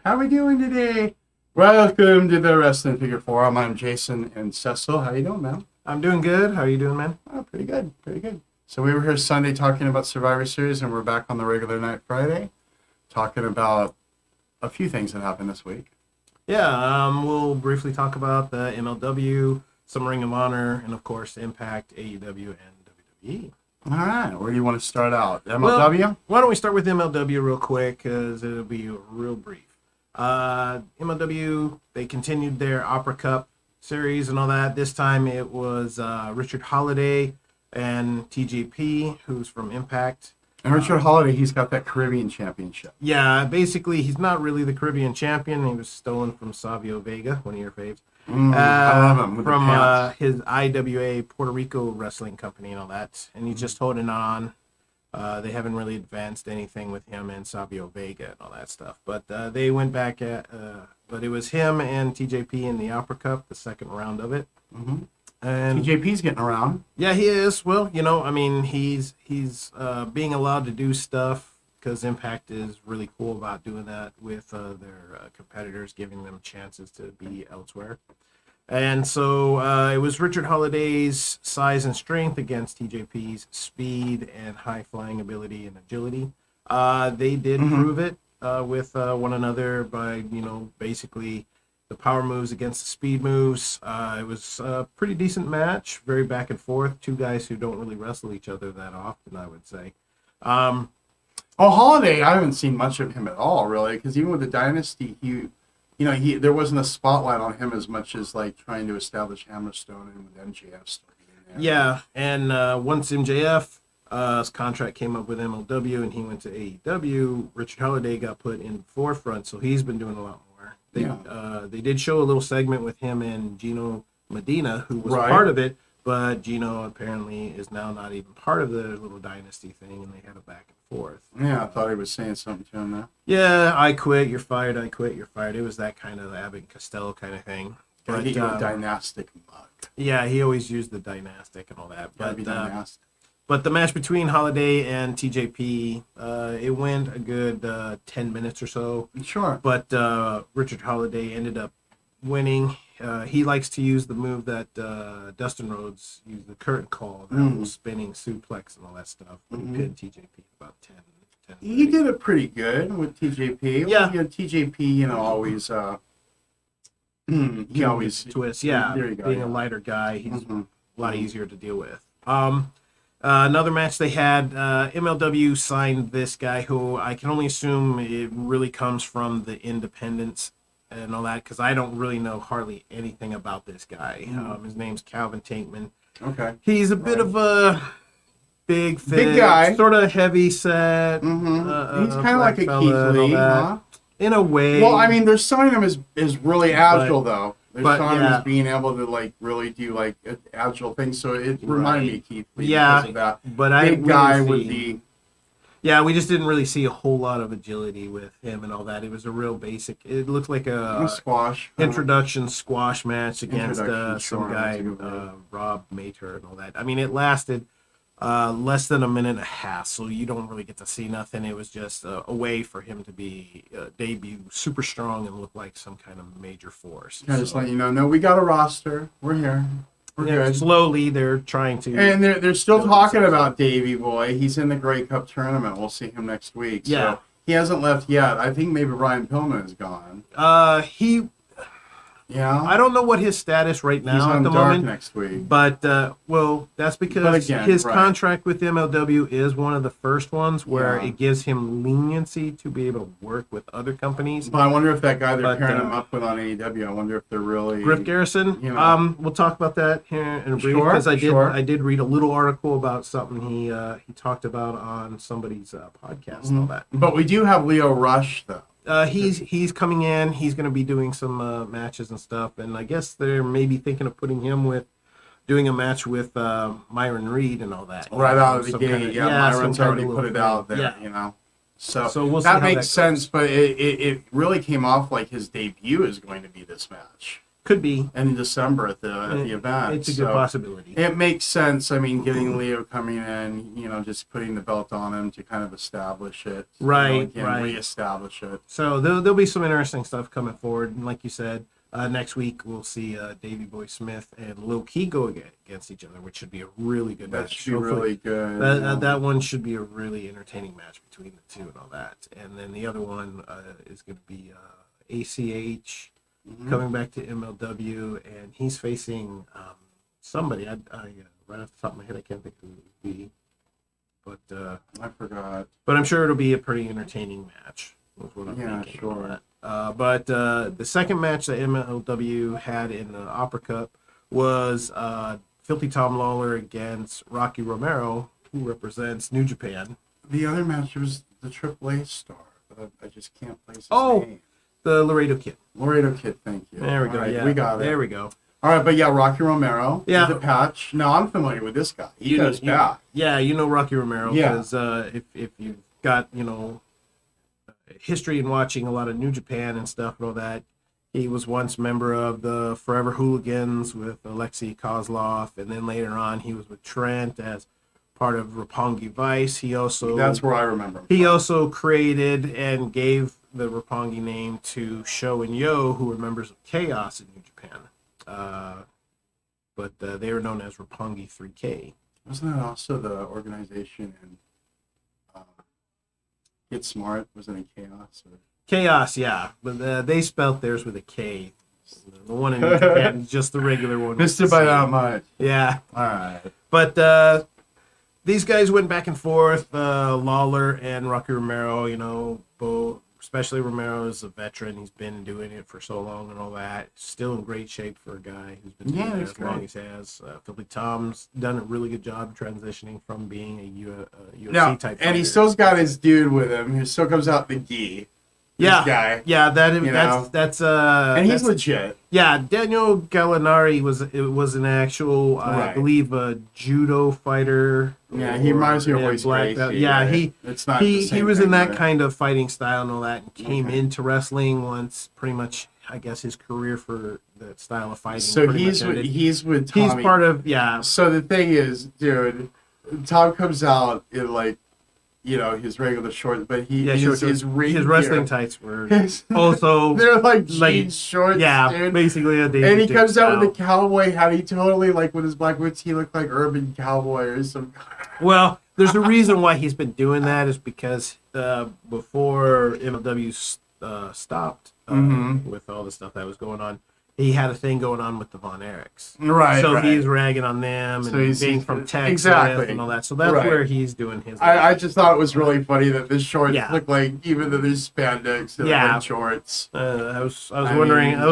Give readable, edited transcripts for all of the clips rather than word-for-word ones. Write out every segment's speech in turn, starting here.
How are we doing today? Welcome to the Wrestling Figure Forum. I'm Jason and Sessel. How you doing, man? I'm doing good. How are you doing, man? Oh, pretty good. So we were here Sunday talking about Survivor Series, and we're back on the regular night Friday talking about a few things that happened this week. Yeah, we'll briefly talk about the MLW, some Ring of Honor, and of course Impact, AEW, and WWE. All right. Where do you want to start out? MLW? Well, why don't we start with MLW real quick, because it'll be real brief. MLW, they continued their Opera Cup series and all that. This time it was Richard Holiday and TJP, who's from Impact. And Richard Holiday, he's got that Caribbean Championship. Yeah, basically, he's not really the Caribbean champion. He was stolen from Savio Vega, one of your faves. I love him. From his IWA Puerto Rico wrestling company and all that. And he's just holding on. They haven't really advanced anything with him and Savio Vega and all that stuff. But they went back but it was him and TJP in the Opera Cup, the second round of it. Mm-hmm. And TJP's getting around. Yeah, he is. Well, he's being allowed to do stuff because Impact is really cool about doing that with their competitors, giving them chances to be elsewhere. And so it was Richard Holiday's size and strength against TJP's speed and high flying ability and agility. They did prove it with one another by, basically the power moves against the speed moves. It was a pretty decent match, very back and forth. Two guys who don't really wrestle each other that often, I would say. Holiday, I haven't seen much of him at all, really, because even with the Dynasty, there wasn't a spotlight on him as much as like trying to establish Hammerstone and with MJF still being there. Yeah, and once MJF's contract came up with MLW and he went to AEW, Richard Holiday got put in forefront, so he's been doing a lot more. They did show a little segment with him and Gino Medina, who was part of it, but Gino apparently is now not even part of the little Dynasty thing, and they had a back and forth. Yeah, I thought he was saying something to him there. Yeah, I quit, you're fired, I quit, you're fired. It was that kind of Abbott and Costello kind of thing. But he got dynastic mug. Yeah, he always used the dynastic and all that. Dynastic. But the match between Holiday and TJP, it went a good 10 minutes or so. Sure. But Richard Holiday ended up winning. He likes to use the move that Dustin Rhodes used, the curtain call, that little spinning suplex and all that stuff. But he pinned TJP about 10 He did it pretty good with TJP. Yeah. TJP, always... he always... Twists, yeah. There you go, Being a lighter guy, he's a lot easier to deal with. Another match they had, MLW signed this guy who I can only assume it really comes from the independents and all that, because I don't really know hardly anything about this guy. His name's Calvin Tankman. Okay. He's a bit of a big guy, sort of heavy set. He's kind of like a Keith Lee, huh? In a way. Well, I mean, they're showing him as really agile, though. They're showing him as being able to really do agile things. So it reminded me of Keith Lee. Yeah, because of that but big guy with the. Yeah, we just didn't really see a whole lot of agility with him and all that. It was a real basic. It looked like a squash introduction squash match against some guy, Rob Mater and all that. I mean, it lasted less than a minute and a half, so you don't really get to see nothing. It was just a way for him to be debut super strong and look like some kind of major force. Just let you know, no, we got a roster. We're here. We're good. Slowly, they're trying to. And they're still talking about Davey Boy. He's in the Grey Cup tournament. We'll see him next week. Yeah. So he hasn't left yet. I think maybe Ryan Pillman is gone. Yeah. I don't know what his status right now He's on at the Dark moment. next week. But, that's because his right. contract with MLW is one of the first ones where it gives him leniency to be able to work with other companies. But I wonder if that guy they're pairing him up with on AEW, I wonder if they're really... Griff Garrison? We'll talk about that here in a brief, because I did read a little article about something he talked about on somebody's podcast and all that. But we do have Leo Rush, though. He's coming in. He's going to be doing some matches and stuff, and I guess they're maybe thinking of putting him doing a match with Myron Reed and all that. Right out of the gate, Myron's already put it out there, So we'll see that how makes sense, but it really came off like his debut is going to be this match. Could be. in December at the event. It's a good possibility. It makes sense. I mean, getting Leo coming in, just putting the belt on him to kind of establish it. Right, right. Reestablish it. So there'll be some interesting stuff coming forward. And like you said, next week we'll see Davey Boy Smith and Low Key go against each other, which should be a really good match. That should be really good. That one should be a really entertaining match between the two and all that. And then the other one is going to be ACH coming back to MLW, and he's facing somebody. I right off the top of my head, I can't think who it would be, but I forgot. But I'm sure it'll be a pretty entertaining match. Was what I'm thinking. Sure. But the second match that MLW had in the Opera Cup was Filthy Tom Lawler against Rocky Romero, who represents New Japan. The other match was the AAA star, but I just can't place his name. The Laredo Kid. Laredo Kid, thank you. There we go. Right, yeah, we got it. There we go. All right, but yeah, Rocky Romero. Yeah. The patch. No, I'm familiar with this guy. He goes back. Yeah, you know Rocky Romero. Yeah. Because if you've got, history in watching a lot of New Japan and stuff and all that, he was once member of the Forever Hooligans with Alexei Kozlov, and then later on he was with Trent as part of Roppongi Vice. That's where I remember him. He also created and gave the Roppongi name to Sho and Yo, who were members of Chaos in New Japan. But they were known as Roppongi 3K. Wasn't that also the organization in Get Smart? Wasn't it Chaos? Or... Chaos, yeah. But they spelt theirs with a K. The one in New Japan is just the regular one. Missed it by that much. Yeah. All right. But these guys went back and forth. Lawler and Rocky Romero, both, especially Romero is a veteran. He's been doing it for so long and all that. Still in great shape for a guy who's been doing it as long as he has. Filthy Tom's done a really good job transitioning from being a UFC type fighter. And he still's got his dude with him. He still comes out the gi. Yeah, guy. Yeah, that's and he's legit. Yeah, Daniel Gallinari was an actual, I believe, a judo fighter. Yeah, he reminds me of Royce Gracie. Yeah, it's not the same he was thing, in that kind of fighting style and all that, and came into wrestling once. Pretty much, I guess his career for that style of fighting. So he's with Tommy. He's part of So the thing is, dude, Tom comes out in his regular shorts, but his wrestling tights were also they're like jeans shorts. Yeah, dude. Basically a David and he Duke comes style. out with a cowboy hat. He totally with his black boots. He looked like urban cowboy or some. Well, there's a reason why he's been doing that is because before MLW stopped with all the stuff that was going on, he had a thing going on with the Von Erichs. Right. So he's ragging on them and he's being from Texas and all that. So that's where he's doing his. I just thought it was really funny that this shorts look like, even though there's spandex and shorts. I was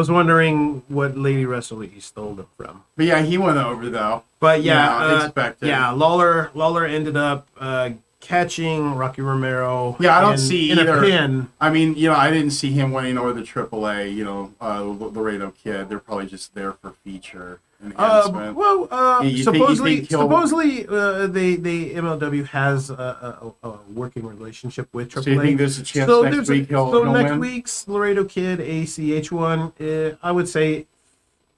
wondering what lady wrestler he stole them from. But yeah, he went over though. But yeah, expected. Yeah, Lawler ended up catching Rocky Romero. Yeah, I don't see either. A pin. I mean, I didn't see him winning over the AAA. Laredo Kid. They're probably just there for feature enhancement. Supposedly, the MLW has a working relationship with AAA. So you think there's a chance next week he'll next win? Week's Laredo Kid ACH one, I would say,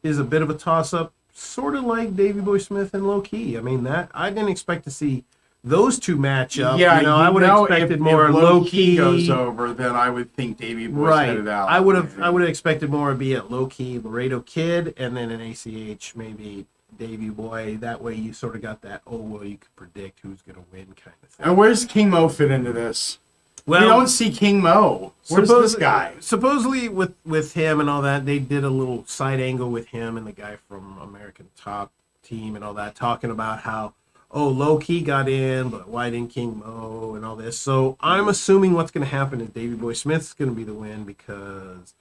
is a bit of a toss up, sort of like Davey Boy Smith and Low Key. I mean, that I didn't expect to see those two match up. Yeah, I would have expected more if Low Key goes over, then I would think Davey Boy's headed out. I would have expected more to be at Low Key Laredo Kid, and then an ACH maybe Davey Boy. That way you sort of got that, you could predict who's going to win kind of thing. And where's King Mo fit into this? Well, we don't see King Mo. Where's this guy? Supposedly with him and all that, they did a little side angle with him and the guy from American Top Team and all that, talking about how, Low Key got in, but why didn't King Mo and all this? So I'm assuming what's going to happen is Davey Boy Smith's going to be the win because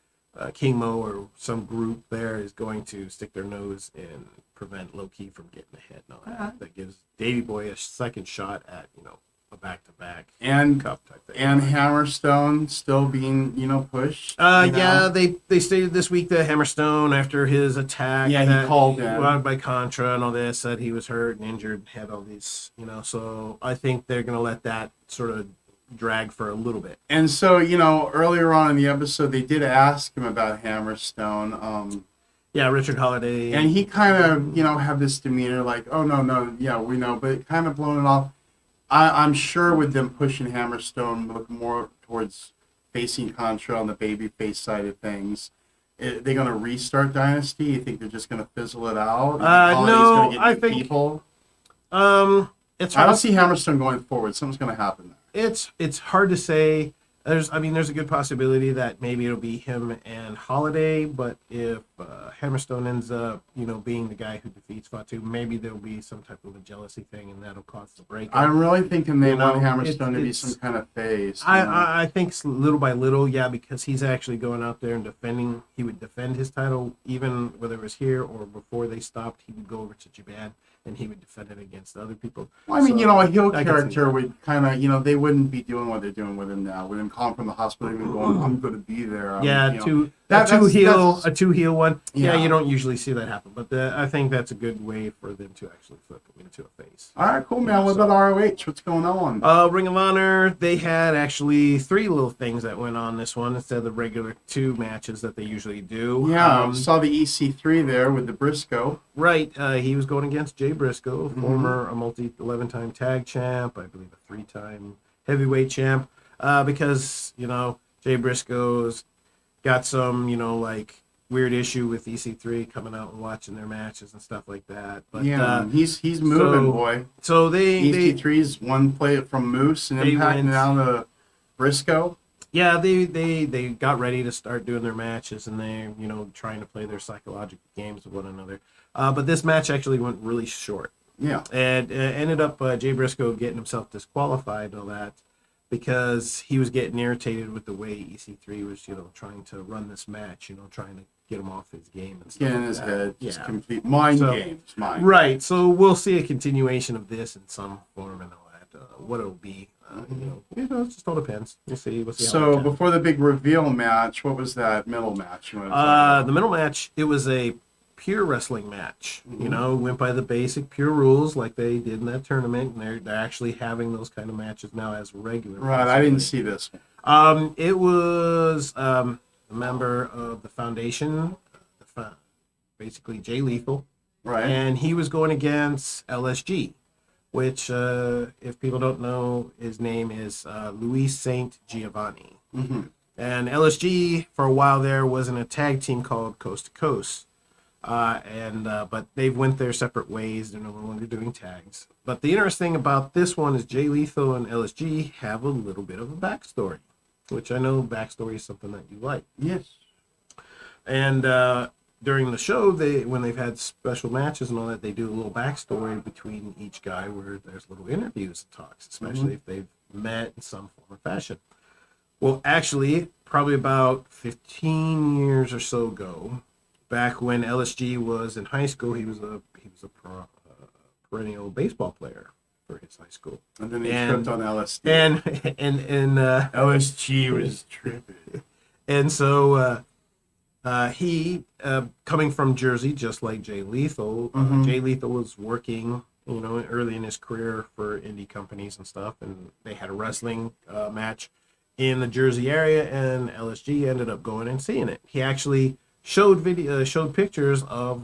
King Mo or some group there is going to stick their nose and prevent Low Key from getting ahead and all that. That gives Davey Boy a second shot at, a back-to-back and cup type thing. And Hammerstone still being, pushed. Yeah, they stated this week that Hammerstone, after his attack, he called in by Contra and all this, said he was hurt and injured, had all these, so I think they're going to let that sort of drag for a little bit. And so, earlier on in the episode, they did ask him about Hammerstone. Yeah, Richard Holiday. And he kind of, had this demeanor like, oh, no, yeah, we know, but kind of blown it off. I'm sure with them pushing Hammerstone, look more towards facing Contra on the babyface side of things. They're going to restart Dynasty? You think they're just going to fizzle it out? No, I think people? it's hard. I don't see Hammerstone going forward. Something's going to happen there. It's hard to say. There's a good possibility that maybe it'll be him and Holiday, but if Hammerstone ends up, being the guy who defeats Fatu, maybe there'll be some type of a jealousy thing, and that'll cause the break. I'm really thinking they want Hammerstone to be some kind of phase. I think little by little, yeah, because he's actually going out there and defending. He would defend his title, even whether it was here or before they stopped. He would go over to Japan and he would defend it against other people. Well, I mean, a heel character would kind of, they wouldn't be doing what they're doing with him now. With him calling from the hospital and going, I'm going to be there. A two heel one. Yeah, you don't usually see that happen, but I think that's a good way for them to actually flip him into a face. All right, cool, man. What about ROH? What's going on? Ring of Honor, they had actually 3 little things that went on this one instead of the regular 2 matches that they usually do. Yeah, saw the EC3 there with the Briscoe. Right, he was going against Jay Briscoe, former 11-time tag champ, I believe a 3-time heavyweight champ, because, Jay Briscoe's got some, weird issue with EC3 coming out and watching their matches and stuff like that. But he's moving, boy. So EC3's one play from Moose and Impact now to Briscoe. Yeah, they got ready to start doing their matches, and they're trying to play their psychological games with one another. But this match actually went really short. Yeah, and ended up Jay Briscoe getting himself disqualified and all that because he was getting irritated with the way EC3 was trying to run this match, trying to get him off his game and stuff. Get in his head, just complete mind games. Right. So we'll see a continuation of this in some form and all that. What it'll be. It just all depends. We'll see. So before the big reveal match, what was that middle match? The middle match, it was a pure wrestling match. Went by the basic pure rules like they did in that tournament, and they're actually having those kind of matches now as regular. Right, I didn't see this. It was a member of the foundation, basically Jay Lethal, right, and he was going against LSG. Which, if people don't know, his name is Luis Saint Giovanni. Mm-hmm. And LSG, for a while there, was in a tag team called Coast to Coast. But they've went their separate ways. They're no longer doing tags. But the interesting about this one is Jay Lethal and LSG have a little bit of a backstory, which I know backstory is something that you like. Yes. And during the show, when they've had special matches and all that, they do a little backstory between each guy where there's little interviews and talks, especially if they've met in some form or fashion. Well, actually, probably about 15 years or so ago, back when LSG was in high school, he was a perennial baseball player for his high school. And then he tripped on LSD. And LSG was tripping. And so he, coming from Jersey, just like Jay Lethal, Jay Lethal was working, early in his career for indie companies and stuff, and they had a wrestling match in the Jersey area, and LSG ended up going and seeing it. He actually showed pictures of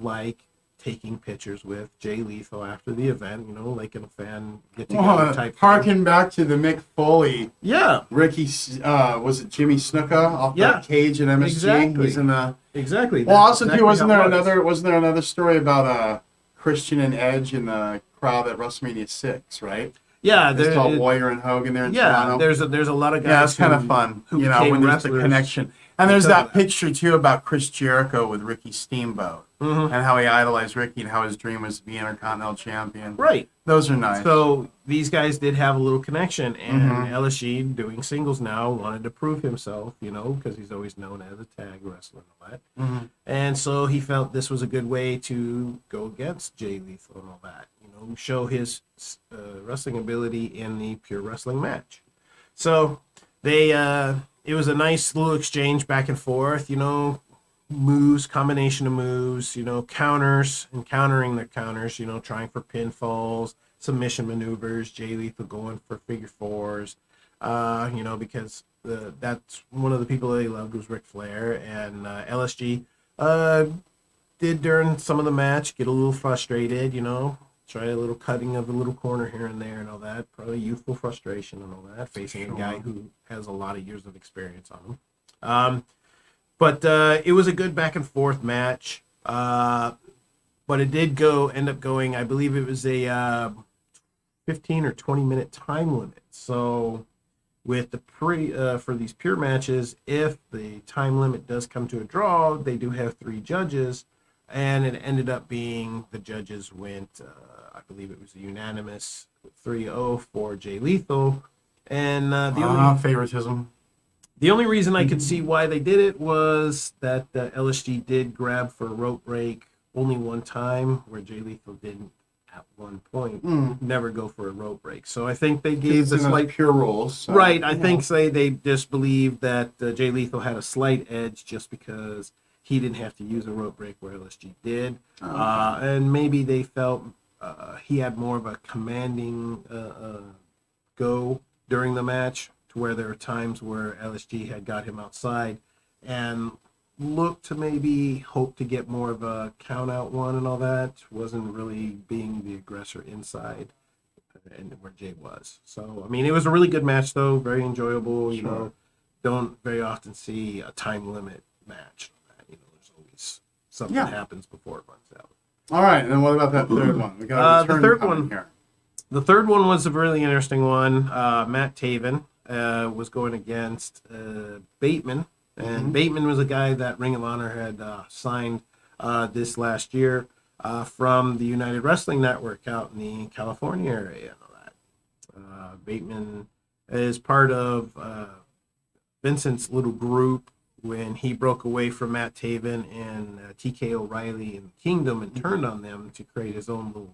taking pictures with Jay Lethal after the event, like in a fan get together type. Harken back to the Mick Foley. Yeah. Ricky, was it Jimmy Snuka off the cage in MSG? Exactly. He's in the. Exactly. Well, also too, wasn't there another story about Christian and Edge in the crowd at WrestleMania 6, right? Yeah, there's all Warrior and Hogan there in Toronto. There's a lot of guys. Yeah, it's kind of fun, when there's the connection. And there's that picture too about Chris Jericho with Ricky Steamboat, and how he idolized Ricky and how his dream was to be Intercontinental Champion. Right. Those are nice. So these guys did have a little connection, and LSG, doing singles now, wanted to prove himself, because he's always known as a tag wrestler and all that. And so he felt this was a good way to go against Jay Lethal and all that, show his wrestling ability in the pure wrestling match. So they, it was a nice little exchange back and forth, moves, combination of moves, counters and countering their counters, trying for pinfalls, submission maneuvers, Jay Lethal going for figure fours, because that's one of the people they loved was Ric Flair, and LSG did during some of the match get a little frustrated, try a little cutting of the little corner here and there and all that. Probably youthful frustration and all that, facing a guy who has a lot of years of experience on him. But it was a good back and forth match. But it did end up going, I believe it was a 15 or 20 minute time limit. So with the for these pure matches, if the time limit does come to a draw, they do have 3 judges, and it ended up being the judges went, I believe it was a unanimous 3-0 for Jay Lethal, and favoritism. The only reason I could see why they did it was that LSG did grab for a rope break only one time, where Jay Lethal didn't. At one point, never go for a rope break. So I think they gave the slight pure rules. So, right. I think they just believed that Jay Lethal had a slight edge just because he didn't have to use a rope break where LSG did, and maybe they felt he had more of a commanding go during the match, to where there were times where LSG had got him outside and looked to maybe hope to get more of a count out one and all that. Wasn't really being the aggressor inside and where Jay was. So I mean, it was a really good match though, very enjoyable. Sure. Don't very often see a time limit match. There's always something happens before it runs out. All right, and then what about that third one? We got a the third coming one here. The third one was a really interesting one. Matt Taven was going against Bateman. And Bateman was a guy that Ring of Honor had signed this last year from the United Wrestling Network out in the California area and all that. Bateman is part of Vincent's little group when he broke away from Matt Taven and TK O'Reilly and the Kingdom and turned on them to create his own little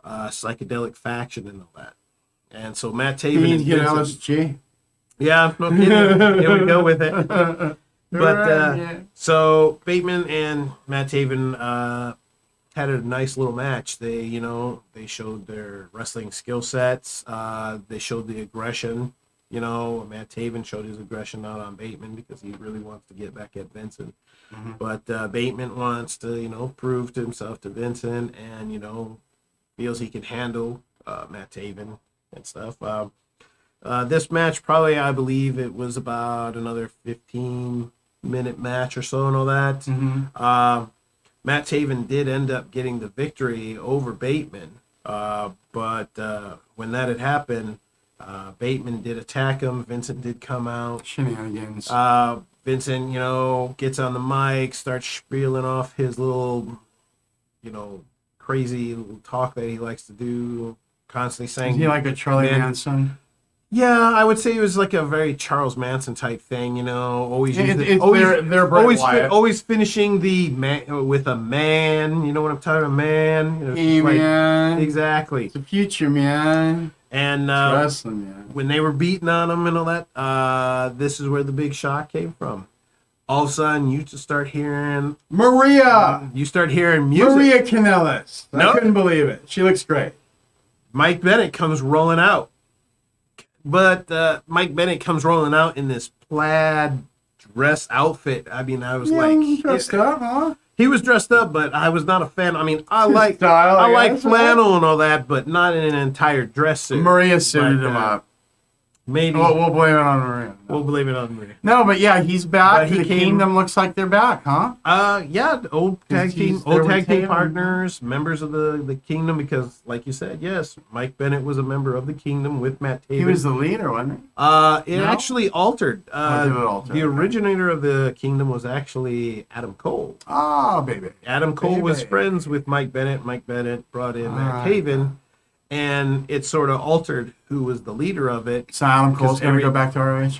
psychedelic faction and all that. And so Matt Taven and Vincent, LSG. Yeah, no kidding. Here we go with it. But so Bateman and Matt Taven had a nice little match. They showed their wrestling skill sets. They showed the aggression. Matt Taven showed his aggression out on Bateman because he really wants to get back at Vincent. But Bateman wants to prove to himself to Vincent, and feels he can handle Matt Taven and stuff. This match, probably, I believe it was about another 15-minute match or so and all that. Matt Taven did end up getting the victory over Bateman. But when that had happened, Bateman did attack him. Vincent did come out. Shenanigans. Vincent, gets on the mic, starts spieling off his little, crazy little talk that he likes to do, constantly saying... Is he like a Charlie Manson? Yeah, I would say it was like a very Charles Manson type thing, always always finishing the man with a man, you know what I'm talking about, man. Hey, man. Exactly. It's the future, man. And wrestling, man. When they were beating on him and all that, this is where the big shock came from. All of a sudden, you just start hearing... Maria! You start hearing music. Maria Kanellis. I couldn't believe it. She looks great. Mike Bennett comes rolling out. But Mike Bennett comes rolling out in this plaid dress outfit. I mean, I was dressed up, huh? He was dressed up, but I was not a fan. I mean, I like flannel and all that, but not in an entire dress suit. Maria suited him up. Maybe we'll blame it on Maria. We'll blame it on Maria. No, but yeah, he's back. The Kingdom looks like they're back, huh? Yeah, old tag team partners, members of the Kingdom. Because, like you said, yes, Mike Bennett was a member of the Kingdom with Matt Taven. He was the leader, wasn't he? Actually altered. The originator of the Kingdom was actually Adam Cole. Oh, baby. Adam Cole was friends with Mike Bennett. Mike Bennett brought in Matt Taven. And it sort of altered who was the leader of it. So Adam Cole's ever go back to RH?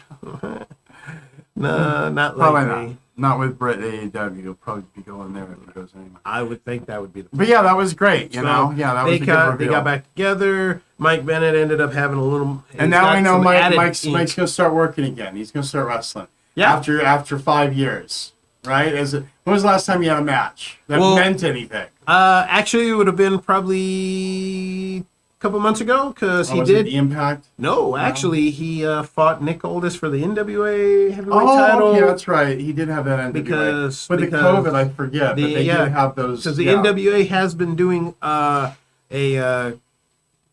No, not probably likely. Not with Brett AEW. He'll probably be going there if he goes anyway. I would think that would be the But yeah, that was great, you know? Yeah, that was a good reveal. They got back together. Mike Bennett ended up having a little... And now we know Mike's going to start working again. He's going to start wrestling. Yeah. After 5 years, right? When was the last time you had a match that meant anything? Actually, it would have been probably couple months ago because he was it did. the Impact? No, actually, he fought Nick Aldis for the NWA heavyweight Oh, title. okay, that's right. He did have that NWA. Because but the COVID, I forget. But they did have those. Because the NWA has been doing a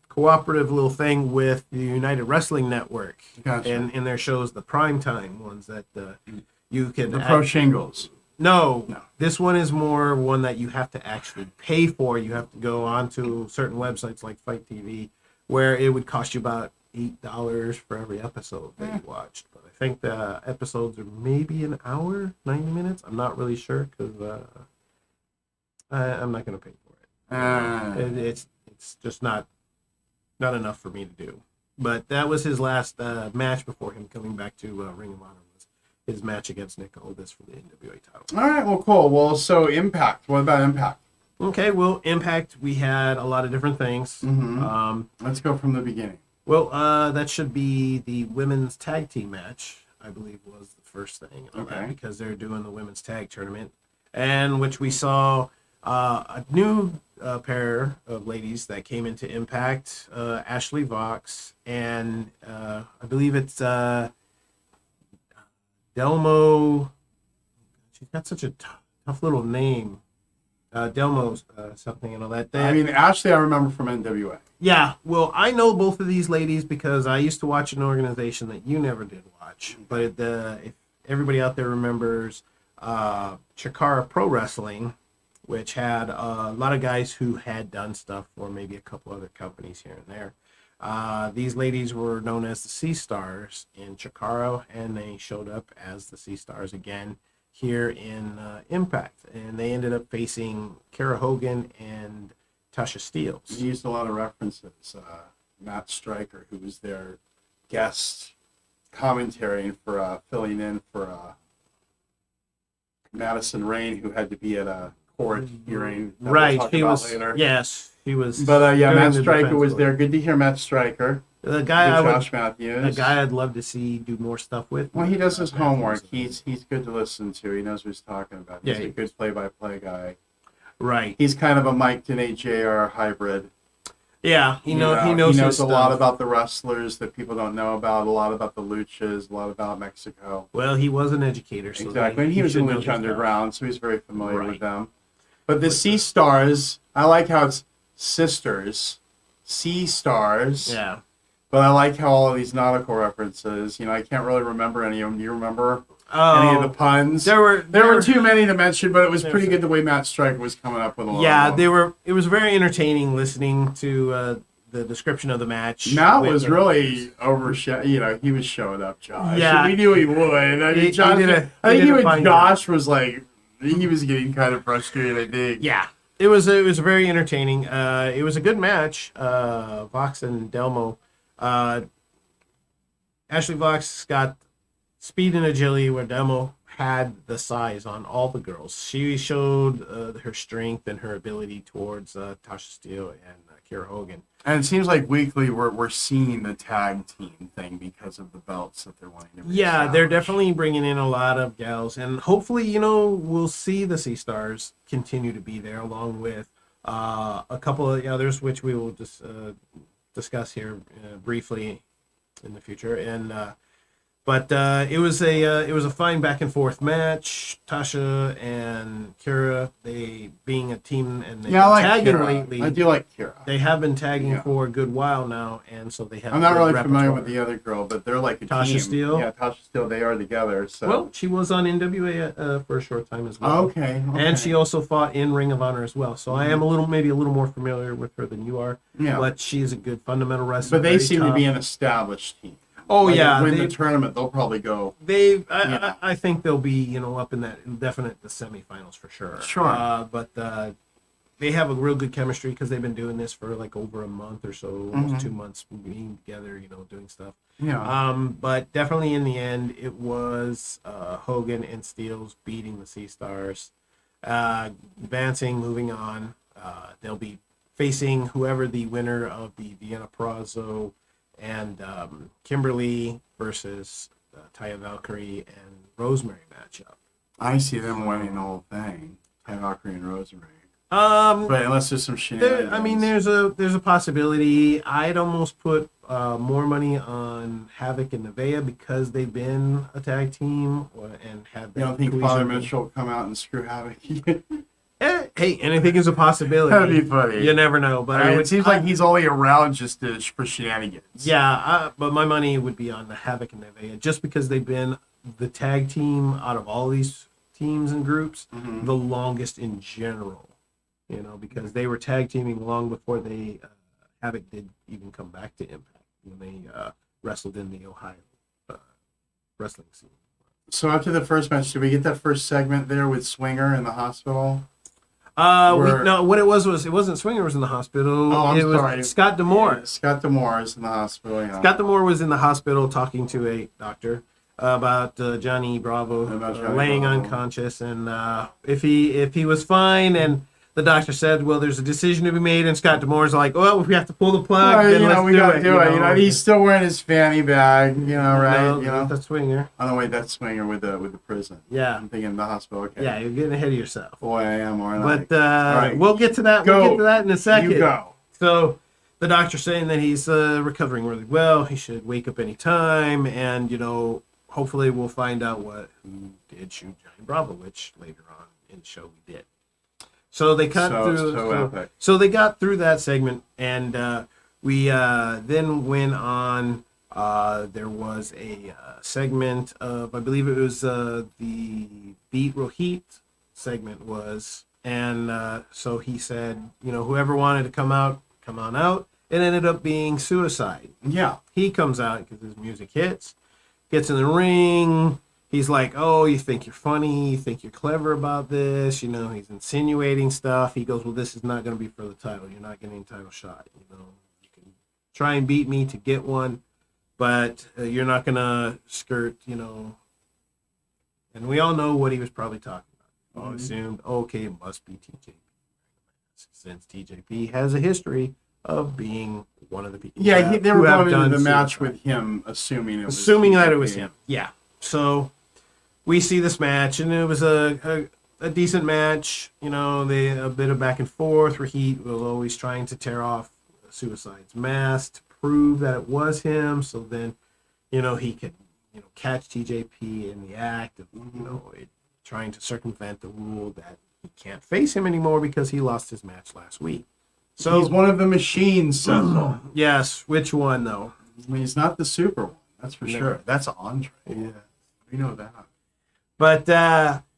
cooperative little thing with the United Wrestling Network, Gotcha. and in their shows, the primetime ones that you can. The Pro Shingles. No, No. this one is more one that you have to actually pay for. You have to go onto certain websites like Fight TV, where it would cost you about $8 for every episode that you watched. But I think the episodes are maybe an hour, 90 minutes. I'm not really sure because I'm not going to pay for it. It's just not enough for me to do. But that was his last match before him coming back to Ring of Honor. His match against Nick Aldis for the NWA title. All right, well, cool. Well, so Impact. What about Impact? Okay, well, Impact, we had a lot of different things. Mm-hmm. Let's go from the beginning. Well, that should be the women's tag team match, I believe was the first thing. Okay. Because they're doing the women's tag tournament, and which we saw a new pair of ladies that came into Impact, Ashley Vox, and I believe it's... Delmo, she's got such a tough little name. Delmo something and all that. I mean, Ashley, I remember from NWA. Yeah, well, I know both of these ladies because I used to watch an organization that you never did watch. But if everybody out there remembers Chikara Pro Wrestling, which had a lot of guys who had done stuff for maybe a couple other companies here and there. These ladies were known as the Sea Stars in Chikara, and they showed up as the Sea Stars again here in Impact. And they ended up facing Kara Hogan and Tasha Steelz. They used a lot of references. Matt Stryker, who was their guest commentary for filling in for Madison Rain, who had to be at a court hearing. Right, she was later. Yes. He was, but Matt Stryker was there. Good to hear Matt Stryker. The guy Josh Matthews. A guy I'd love to see do more stuff with. Well, he does his homework. He's good to listen to. He knows what he's talking about. He's a good play-by-play guy. Right. He's kind of a Mike Tenay JR hybrid. Yeah, he knows a lot about the wrestlers that people don't know about. A lot about the luchas. A lot about Mexico. Well, he was an educator. So exactly, and he was in Lucha Underground, so he's very familiar with them. But the Sea Stars, I like how it's sisters, Sea Stars. Yeah. But I like how all of these nautical references, I can't really remember any of them. Do you remember any of the puns? There were too many to mention, but it was pretty good the way Matt Stryker was coming up with a lot of them. It was very entertaining listening to the description of the match. Matt was really he was showing up, Josh. Yeah. We knew he would. I mean, Josh was like, he was getting kind of frustrated, I think. Yeah. It was very entertaining. It was a good match. Vox and Delmo. Ashley Vox got speed and agility where Delmo had the size on all the girls. She showed her strength and her ability towards Tasha Steelz and Kara Hogan. And it seems like weekly we're seeing the tag team thing because of the belts that they're wanting to reestablish. Yeah, they're definitely bringing in a lot of gals, and hopefully, we'll see the Sea Stars continue to be there along with a couple of others, which we will just discuss here briefly in the future. And but it was a fine back and forth match. Tasha and Kara, they being a team, and they've been tagging Kara. lately. I do like Kara. They have been tagging for a good while now, and so they have. I'm not really familiar with the other girl, but they're like a Tasha team. Steelz? Yeah, Tasha Steelz. They are together. So. Well, she was on NWA for a short time as well. Okay. And she also fought in Ring of Honor as well. So I am maybe a little more familiar with her than you are. Yeah. But she's a good fundamental wrestler. But they seem to be an established team. Oh, yeah. Win the tournament, they'll probably go. I think they'll be, up in the semifinals for sure. Sure. But they have a real good chemistry because they've been doing this for like over a month or so, almost 2 months being together, doing stuff. Yeah. But definitely in the end, it was Hogan and Steelz beating the Sea Stars, advancing, moving on. They'll be facing whoever the winner of the Vienna Prazo and Kimberly versus Taya Valkyrie and Rosemary matchup. I see them winning the whole thing. Taya Valkyrie and Rosemary. But unless there's some shenanigans. I mean, there's a possibility. I'd almost put more money on Havoc and Nevaeh because they've been a tag team and had. You don't think Father Mitchell will come out and screw Havoc? Hey, anything is a possibility. That'd be funny. You never know. But it seems like he's only around just for shenanigans. Yeah, but my money would be on the Havoc and Nevaeh just because they've been the tag team out of all these teams and groups the longest in general. You know, because they were tag teaming long before they Havoc did even come back to Impact when they wrestled in the Ohio wrestling scene. So after the first match, did we get that first segment there with Swinger in the hospital? No, what it wasn't Swinger was in the hospital. Oh, I'm sorry. Was Scott D'Amore. Yeah, Scott D'Amore is in the hospital. Yeah. Scott D'Amore was in the hospital talking to a doctor about Johnny Bravo laying unconscious, and if he was fine, and the doctor said, well, there's a decision to be made, and Scott D'Amore's like, well, if we have to pull the plug, then let's we gotta do it. You know, he's still wearing his fanny bag, right? That's Swinger. Oh no, wait, that's Swinger with the prison. Yeah, I'm thinking the hospital. Okay. Yeah, you're getting ahead of yourself. Boy, I am. Aren't but right. We'll get to that. Go. We'll get to that in a second. You go. So the doctor's saying that he's recovering really well. He should wake up any time, and hopefully we'll find out who did shoot Johnny Bravo, which later on in the show we did. So they cut through. So they got through that segment, and we then went on. There was a segment of, I believe it was the Beat Rohit segment was, and so he said, whoever wanted to come out, come on out. It ended up being Suicide. Yeah, he comes out because his music hits, gets in the ring. He's like, oh, you think you're funny? You think you're clever about this? He's insinuating stuff. He goes, well, this is not going to be for the title. You're not getting a title shot. You can try and beat me to get one, but you're not going to skirt, And we all know what he was probably talking about. I assumed, okay, it must be TJP. Since TJP has a history of being one of the people. Yeah, they were going into the match with him, assuming that it was him. Yeah. So we see this match, and it was a decent match. A bit of back and forth. Raheem was always trying to tear off Suicide's mask to prove that it was him. So then, he could, catch TJP in the act of, trying to circumvent the rule that he can't face him anymore because he lost his match last week. So he's one of the machines, Sessel. Yes, which one though? I mean, he's not the super one. That's for sure. That's Andre. Yeah, we know that. But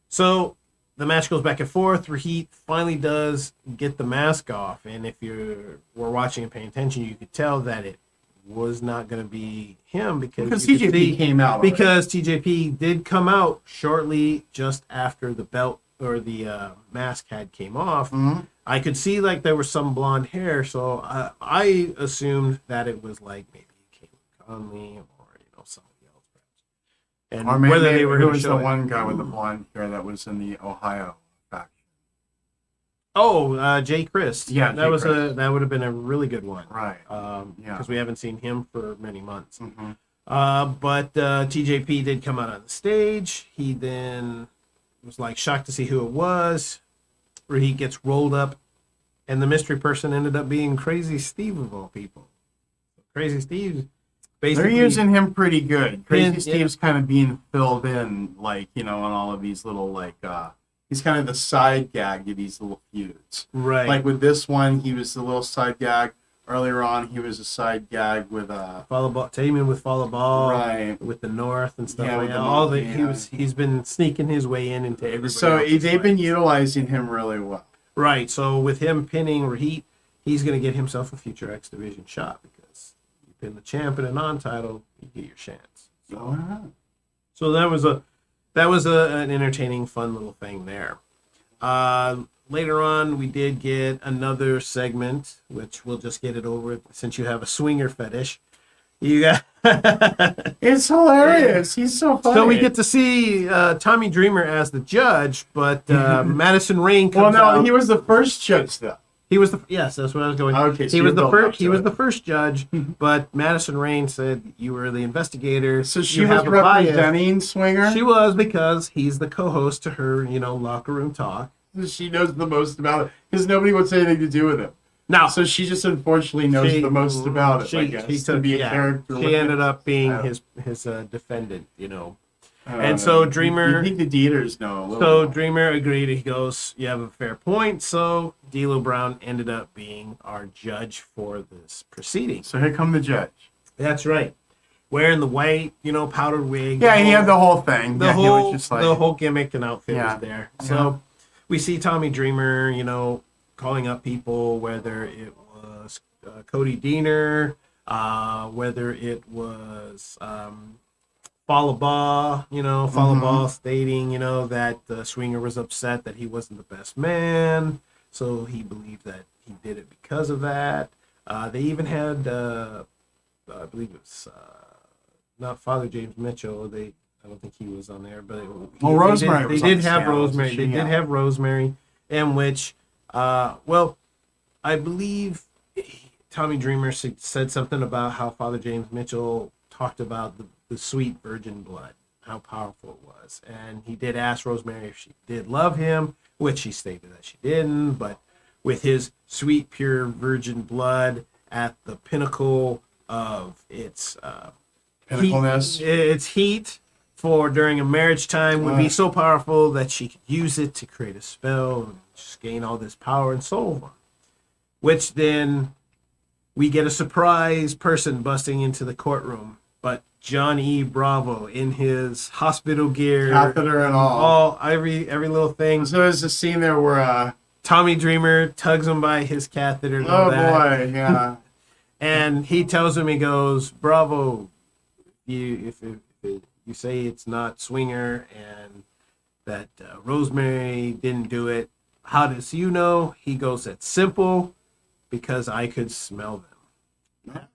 so the match goes back and forth. Raheem finally does get the mask off, and if you were watching and paying attention, you could tell that it was not going to be him because TJP came out. Because TJP did come out shortly just after the belt or the mask came off. Mm-hmm. I could see like there was some blonde hair, so I assumed that it was like maybe Caleb Conley or somebody else, perhaps. And or maybe, whether they were who going to was show the one guy with the blonde hair that was in the Ohio faction? Oh, Jay Christ. Yeah, that would have been a really good one, right? Because we haven't seen him for many months. Mm-hmm. But TJP did come out on the stage. He then was like shocked to see who it was. Where he gets rolled up, and the mystery person ended up being Crazy Steve of all people. Crazy Steve, basically, they're using him pretty good. Crazy Steve's kind of being filled in, on all of these little he's kind of the side gag to these little feuds. Right. Like with this one, he was the little side gag. Earlier on, he was a side gag with Follow Ball, teaming with Follow Ball, right? With the North and stuff like that. He's been sneaking his way into everybody. So they've been utilizing him really well. Right. So with him pinning Raheem, he's going to get himself a future X Division shot because you pin the champ in a non-title, you get your chance. So that was an entertaining, fun little thing there. Later on, we did get another segment, which we'll just get it over since you have a swinger fetish. You got it's hilarious. He's so funny. So we get to see Tommy Dreamer as the judge, but Madison Rain comes out. He was the first judge, though. He was that's what I was going. Okay, so he was the first. He was the first judge, but Madison Rain said you were the investigator. So she was representing Swinger. She was because he's the co-host to her, locker room talk. She knows the most about it because nobody wants anything to do with it. Now, So she just unfortunately knows the most about it. I guess She to be a character. She ended up being his defendant, And so Dreamer. You think the Dieters know a little So more. Dreamer agreed. He goes, "You have a fair point." So D'Lo Brown ended up being our judge for this proceeding. So here come the judge. That's right, wearing the white, powdered wig. Yeah, he had the whole thing. The yeah, whole he was just like, the whole gimmick and outfit Yeah. was there. So we see Tommy Dreamer, calling up people, whether it was Cody Deaner, whether it was Falaba, Falaba stating, that the Swinger was upset that he wasn't the best man, so he believed that he did it because of that. They even had, I believe it was not Father James Mitchell. I don't think he was on there, but Rosemary. They was did on the have scale, Rosemary. wasn't They she? did have Rosemary, in which, I believe Tommy Dreamer said something about how Father James Mitchell talked about the sweet virgin blood, how powerful it was. And he did ask Rosemary if she did love him, which she stated that she didn't, but with his sweet, pure virgin blood at the pinnacle of its Pinnacleness. its heat for during a marriage time would be so powerful that she could use it to create a spell and just gain all this power and so on. Which then we get a surprise person busting into the courtroom, but John E. Bravo in his hospital gear, Catheter and all. every little thing. So there's a scene there where, Tommy Dreamer tugs him by his catheter. And all oh that. boy, yeah. And he tells him, he goes, "Bravo, if you say it's not Swinger and that Rosemary didn't do it, how does you know?" He goes, "It's simple, because I could smell them."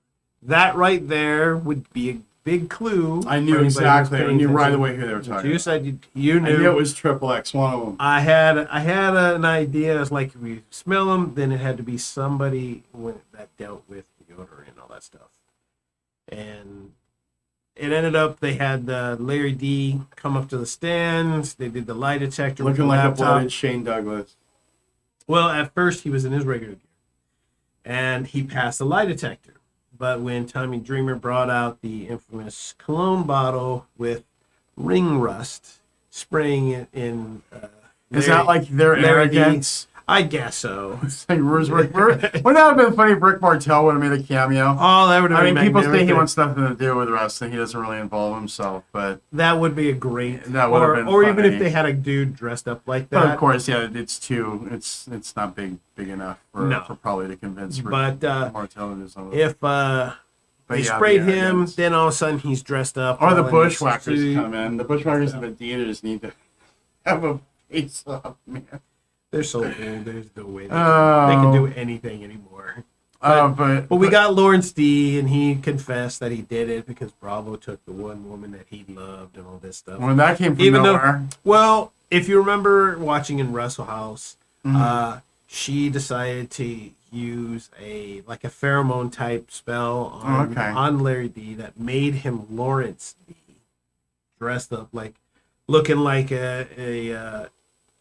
That right there would be a big clue. I knew exactly. I knew right away who they were talking You about. said you knew. I knew it was Triple X, one of them. I had an idea. It's like if we smell them, then it had to be somebody that dealt with deodorant and all that stuff. And it ended up they had Larry D come up to the stands. They did the lie detector with Looking the like a laptop. blooded Shane Douglas. Well, at first he was in his regular gear, and he passed the lie detector. But when Tommy Dreamer brought out the infamous cologne bottle with ring rust, spraying it in, Is that like their Larry D. arrogance? I guess so. It's like, wouldn't that have been funny if Rick Martel would have made a cameo? Oh, that would have I been mean, people say he magnificent. wants nothing to do with wrestling. He doesn't really involve himself, but That would be a great. That would have been or even funny. if they had a dude dressed up like but that. of course, yeah, it's not big enough for probably to convince Rick But Martel to do something. if they sprayed him, then all of a sudden he's dressed up. or the all in his Bushwhackers suit. come in. The Bushwhackers and the Dieters need to have a face off, man. They're so old. There's no way they can do anything anymore. But we got Lawrence D, and he confessed that he did it because Bravo took the one woman that he loved and all this stuff. when that came from Even nowhere. Well, if you remember watching in Wrestle House, she decided to use a pheromone type spell on Larry D that made him Lawrence D, dressed up looking like a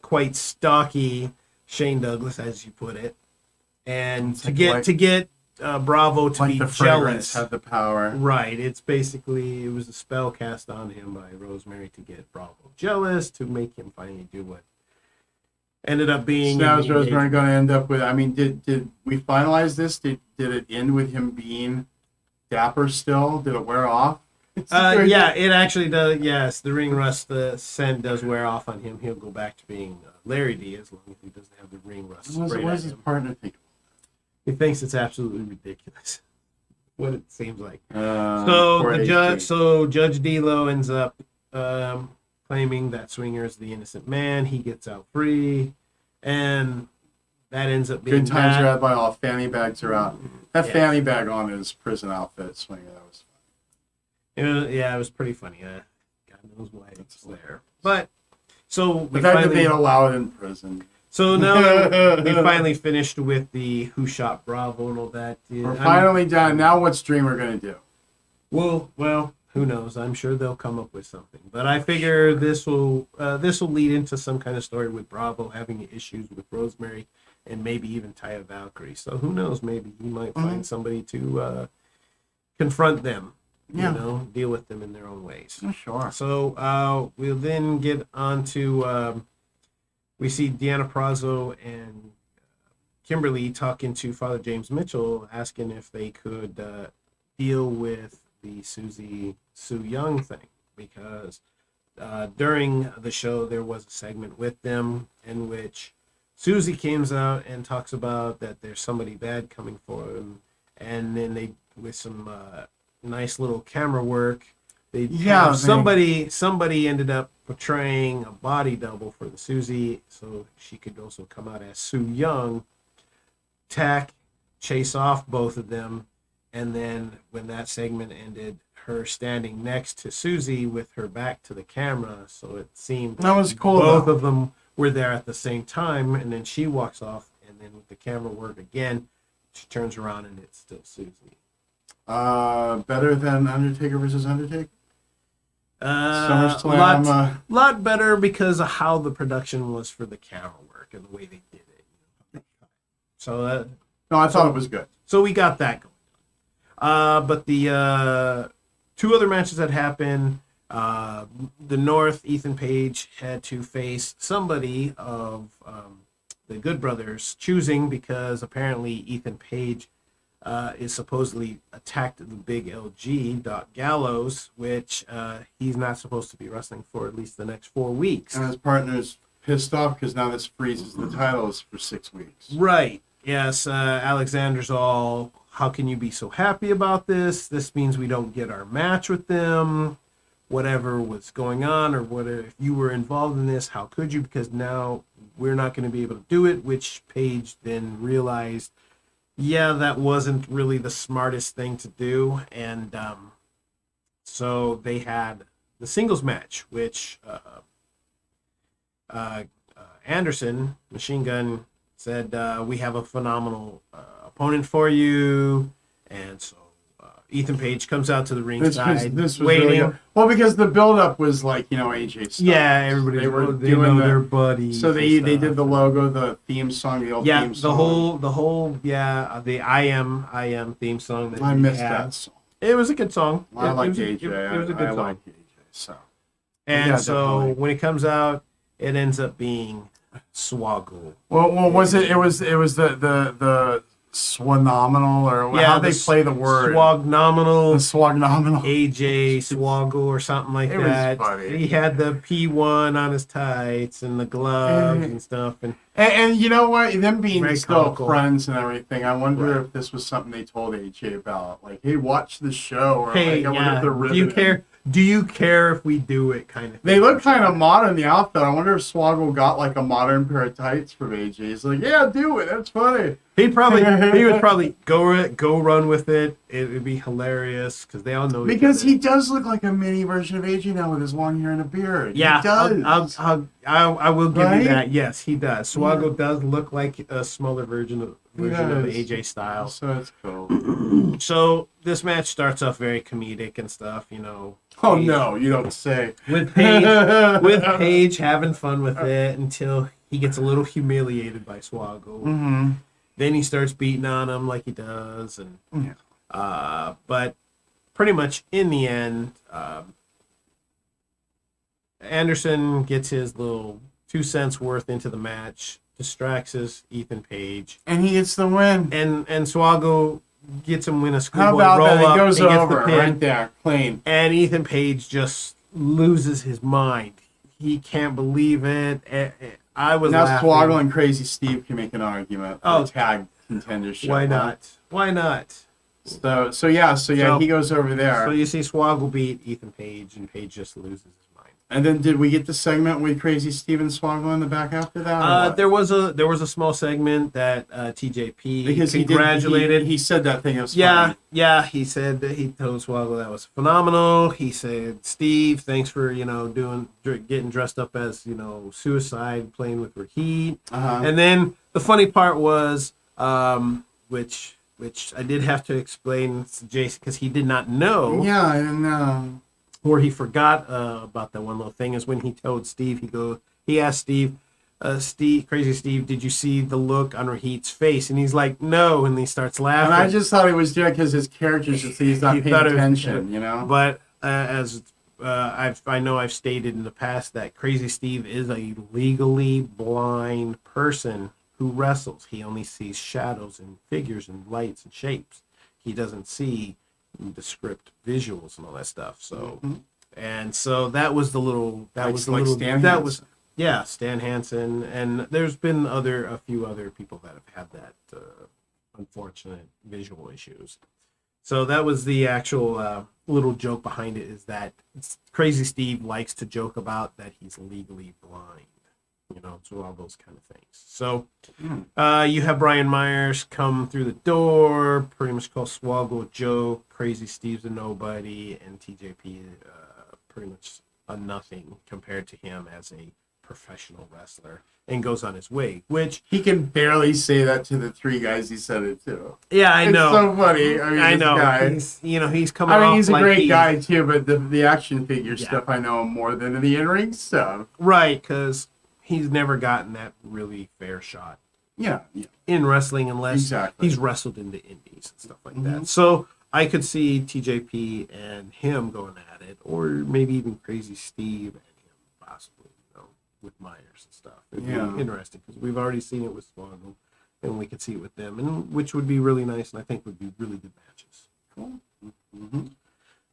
quite stocky Shane Douglas, as you put it, and to get Bravo to be the fragrance jealous. had the power. Right. It was a spell cast on him by Rosemary to get Bravo jealous, to make him finally do what ended up being. So now is Rosemary going to end up with? I mean, did we finalize this? Did it end with him being dapper still? Did it wear off? Yeah, it actually does. Yes, the ring rust, the scent does wear off on him. He'll go back to being Larry D as long as he doesn't have the ring rust sprayed What at does his him. partner think? He thinks it's absolutely ridiculous. What it seems like. Poor So Judge D'Lo ends up claiming that Swinger is the innocent man. He gets out free, and that ends up being Good times that. are had by all. Fanny bags are out. That fanny bag on his prison outfit swinging. That was It was pretty funny. God knows why it's there. But so the fact that they'd allow it in prison. So now we finally finished with the Who Shot Bravo and all that. We're finally done. Now what's Dreamer going to do? Well, Who knows? I'm sure they'll come up with something. But I figure this will lead into some kind of story with Bravo having issues with Rosemary and maybe even Taya Valkyrie. So who knows? Maybe he might find somebody to confront them. Yeah. You know, deal with them in their own ways. Sure. So we'll then get on to we see Deanna Prazo and Kimberly talking to Father James Mitchell, asking if they could deal with the Sue Young thing, because during the show there was a segment with them in which Susie comes out and talks about that there's somebody bad coming for him, and then they, with some nice little camera work, somebody ended up portraying a body double for the Susie, so she could also come out as Sue Young, chase off both of them, and then when that segment ended, her standing next to Susie with her back to the camera, so it seemed that was cool. Both of them were there at the same time, and then she walks off, and then with the camera work again, she turns around and it's still Susie. Better than Undertaker versus Undertaker? SummerSlam. Lot better because of how the production was for the camera work and the way they did it. So no, I thought it was good. So we got that going. But the two other matches that happened, the North, Ethan Page had to face somebody of the Good Brothers choosing, because apparently Ethan Page is supposedly attacked the big LG, Doc Gallows, which he's not supposed to be wrestling for at least the next 4 weeks. And his partner's pissed off because now this freezes the titles for 6 weeks. Right. Yes, Alexander's all, how can you be so happy about this? This means we don't get our match with them. Whatever was going on, or whatever, if you were involved in this, how could you? Because now we're not going to be able to do it, which Page then realized, yeah, that wasn't really the smartest thing to do. And so they had the singles match, which Anderson, Machine Gun, said, we have a phenomenal opponent for you. And so Ethan Page comes out to the ringside. This was waiting. really good. Well, because the build-up was like, AJ stuff. Yeah, everybody they know their buddies. So they did the logo, the theme song, the old theme song. The I am theme song. That I missed that song. It was a good song. I like AJ. It was a good song. I like AJ. So. And yeah, so definitely. when it comes out, it ends up being Swoggle. Well, was it? It was the Swanominal, or how they play the word? Swognominal. The Swognominal. AJ Swoggle or something like that. Was funny. He had the P1 on his tights and the gloves and stuff. And you know what? Them being Very still comical. friends and everything, I wonder if this was something they told AJ about. Like, hey, watch the show. Or Hey, like, I wonder if they're do you riveting. care? Do you care if we do it? Kind of thing. They look kind of modern, the outfit. I wonder if Swoggle got like a modern pair of tights from AJ. He's like, yeah, do it. That's funny. He would probably go run with it. It would be hilarious because they all know. Because he does look like a mini version of AJ now with his long hair and a beard. Yeah, he does. I will give Right? you that. Yes, he does. Swoggle does look like a smaller version of the AJ style. So it's cool. So this match starts off very comedic and stuff, Oh no, you don't say. With Paige having fun with it until he gets a little humiliated by Swoggle. Mm-hmm. Then he starts beating on him like he does, but pretty much in the end, Anderson gets his little 2 cents worth into the match, distracts his Ethan Page, And he gets the win. and Swoggle gets him win a How schoolboy about roll that? up. It goes and gets over the pin, right there, clean. and Ethan Page just loses his mind. He can't believe it. I was Now laughing. Swoggle and Crazy Steve can make an argument for a tag contendership. Why not? Why not? So he goes over there. So you see Swoggle beat Ethan Page, and Page just loses his mind. And then did we get the segment with Crazy Steve and Swoggle in the back after that? or what? There was a small segment that TJP because congratulated. He said that thing. It was Yeah, funny. yeah. He said that he told Swoggle that was phenomenal. He said, "Steve, thanks for getting dressed up as Suicide, playing with Raheem." Uh-huh. And then the funny part was, which I did have to explain to Jason because he did not know. Yeah, I didn't know. where he forgot about that one little thing is when he told Steve, he asked Steve, Crazy Steve, did you see the look on Rahit's face? And he's like, no, and he starts laughing. And I just thought he was doing because his character just he's not He paying thought it was- attention, you know. But as I know I've stated in the past that Crazy Steve is a legally blind person who wrestles. He only sees shadows and figures and lights and shapes. He doesn't see the script visuals and all that stuff. So and so that was the little Stan that was Hansen. yeah, Stan Hansen, and there's been a few other people that have had that unfortunate visual issues. So that was the actual little joke behind it, is that Crazy Steve likes to joke about that he's legally blind, you know, so all those kind of things. So you have Brian Myers come through the door, pretty much call Swoggle a joke, Crazy Steve's a nobody, and TJP pretty much a nothing compared to him as a professional wrestler, and goes on his way, which He can barely say that to the three guys he said it to. yeah, I know. It's so funny. I mean, I this know. guy- He's coming I mean, off he's a like great guy too, but the action figure Yeah. stuff I know him more than the in-ring stuff. Right, because he's never gotten that really fair shot Yeah. in wrestling unless Exactly. he's wrestled in the indies and stuff like that. So I could see TJP and him going at it, or maybe even Crazy Steve and him possibly, you know, with Myers and stuff. It'd Yeah. be interesting because we've already seen it with Swan, and we could see it with them, and which would be really nice, and I think would be really good matches. Cool.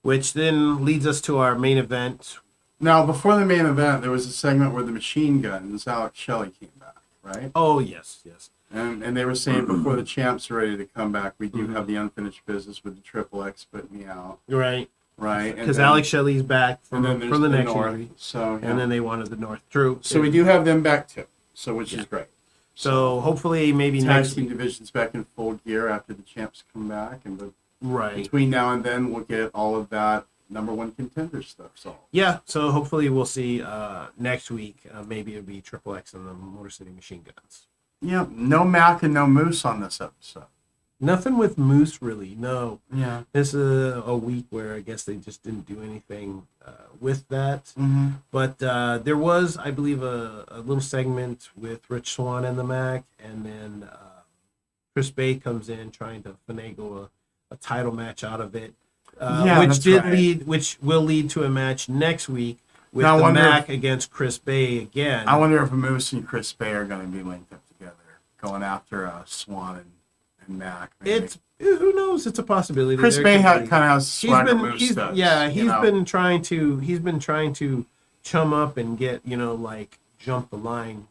Which then leads us to our main event. Now, before the main event, there was a segment where the Machine Guns, Alex Shelley, came back, right? Oh yes. And they were saying before the champs are ready to come back, we do have the unfinished business with the Triple X putting me out, Right. right? And Because then- Alex Shelley's back from, and then there's from the next North. injury. So yeah. And then they wanted the North. True. So we do have them back too. So which is great. So hopefully maybe Tag next team week. division's back in full gear after the champs come back, and Right. between now and then we'll get all of that number one contender stuff solved. Yeah. So hopefully we'll see next week. Maybe it'll be Triple X and the Motor City Machine Guns. Yeah, no Mac and no Moose on this episode. Nothing with Moose really. No. Yeah. This is a week where I guess they just didn't do anything with that. Mm-hmm. But there was, I believe, a little segment with Rich Swann and the Mac, and then Chris Bay comes in trying to finagle a title match out of it, Yeah, which that's did right. which will lead to a match next week with Now, I the wonder Mac against Chris Bay again. I wonder if Moose and Chris Bay are going to be linked up together, going after Swan and Mac. maybe. It's who knows? It's a possibility. Chris There Bay could be. kind of has swagger Moose he's does, he's you know? been trying to chum up and get, you know, like jump the line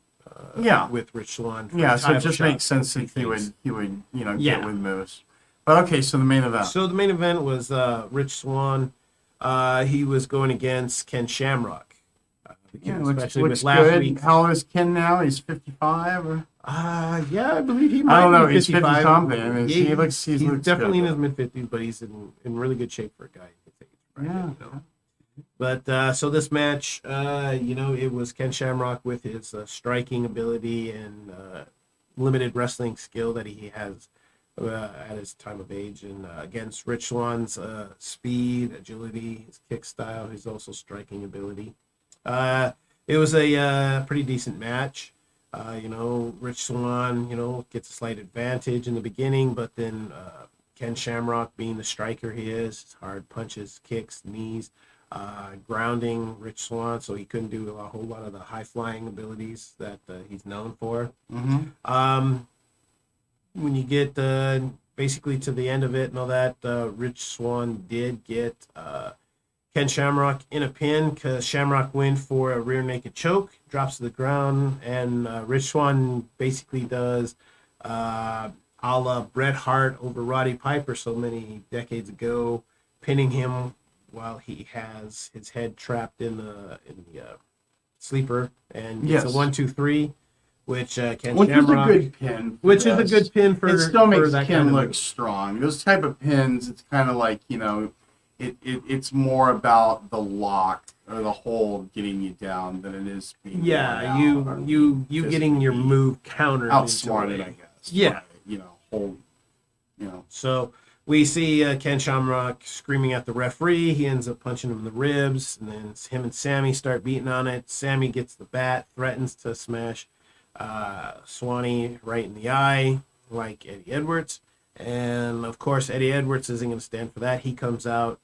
Yeah. with Rich Swann for Yeah, a so it title just shot, makes sense he that he thinks. would get Yeah. with Moose. But okay, so the main event. So the main event was Rich Swann. He was going against Ken Shamrock. Especially looks with last good. week. How old is Ken now? He's 55 or Yeah, I believe he might I don't know. be He's 50 55. something. Yeah, He looks definitely good, in his though. mid 50s, but he's in really good shape for a guy. Right, Yeah. you know. But so this match, you know, it was Ken Shamrock with his striking ability and limited wrestling skill that he has at his time of age, and against Rich Swann's speed, agility, his kick style, his also striking ability. It was a pretty decent match. You know, Rich Swann, you know, gets a slight advantage in the beginning, but then Ken Shamrock, being the striker he is, hard punches, kicks, knees, grounding Rich Swann, so he couldn't do a whole lot of the high flying abilities that he's known for. When you get basically to the end of it and all that, Rich Swann did get Ken Shamrock in a pin because Shamrock went for a rear naked choke, drops to the ground, and Rich Swann basically does a la Bret Hart over Roddy Piper so many decades ago, pinning him while he has his head trapped in the sleeper, and gets Yes. a 1-2-3, which Ken Which is a Shamrock, good pin. for which is a this. good pin for It still for makes that Ken kind of look move. strong. Those type of pins, it's kind of like, you know, it's more about the lock or the hold getting you down than it is being Yeah, worn out or you just getting your being move countered, outsmarted, into I it. guess. Yeah. by, you know, hold, you know. So we see Ken Shamrock screaming at the referee. He ends up punching him in the ribs, and then him and Sammy start beating on it. Sammy gets the bat, threatens to smash Swanee right in the eye, like Eddie Edwards. And of course, Eddie Edwards isn't going to stand for that. He comes out,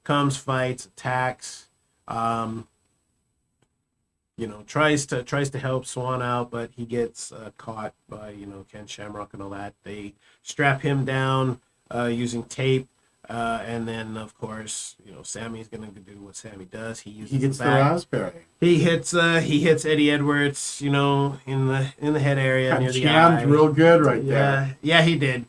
fights, attacks. Tries to help Swan out, but he gets caught by Ken Shamrock and all that. They strap him down using tape, and then of course Sammy's gonna do what Sammy does. He gets the raspberry. He hits Eddie Edwards, in the head area near the eye. Jammed real good right there. Yeah, he did,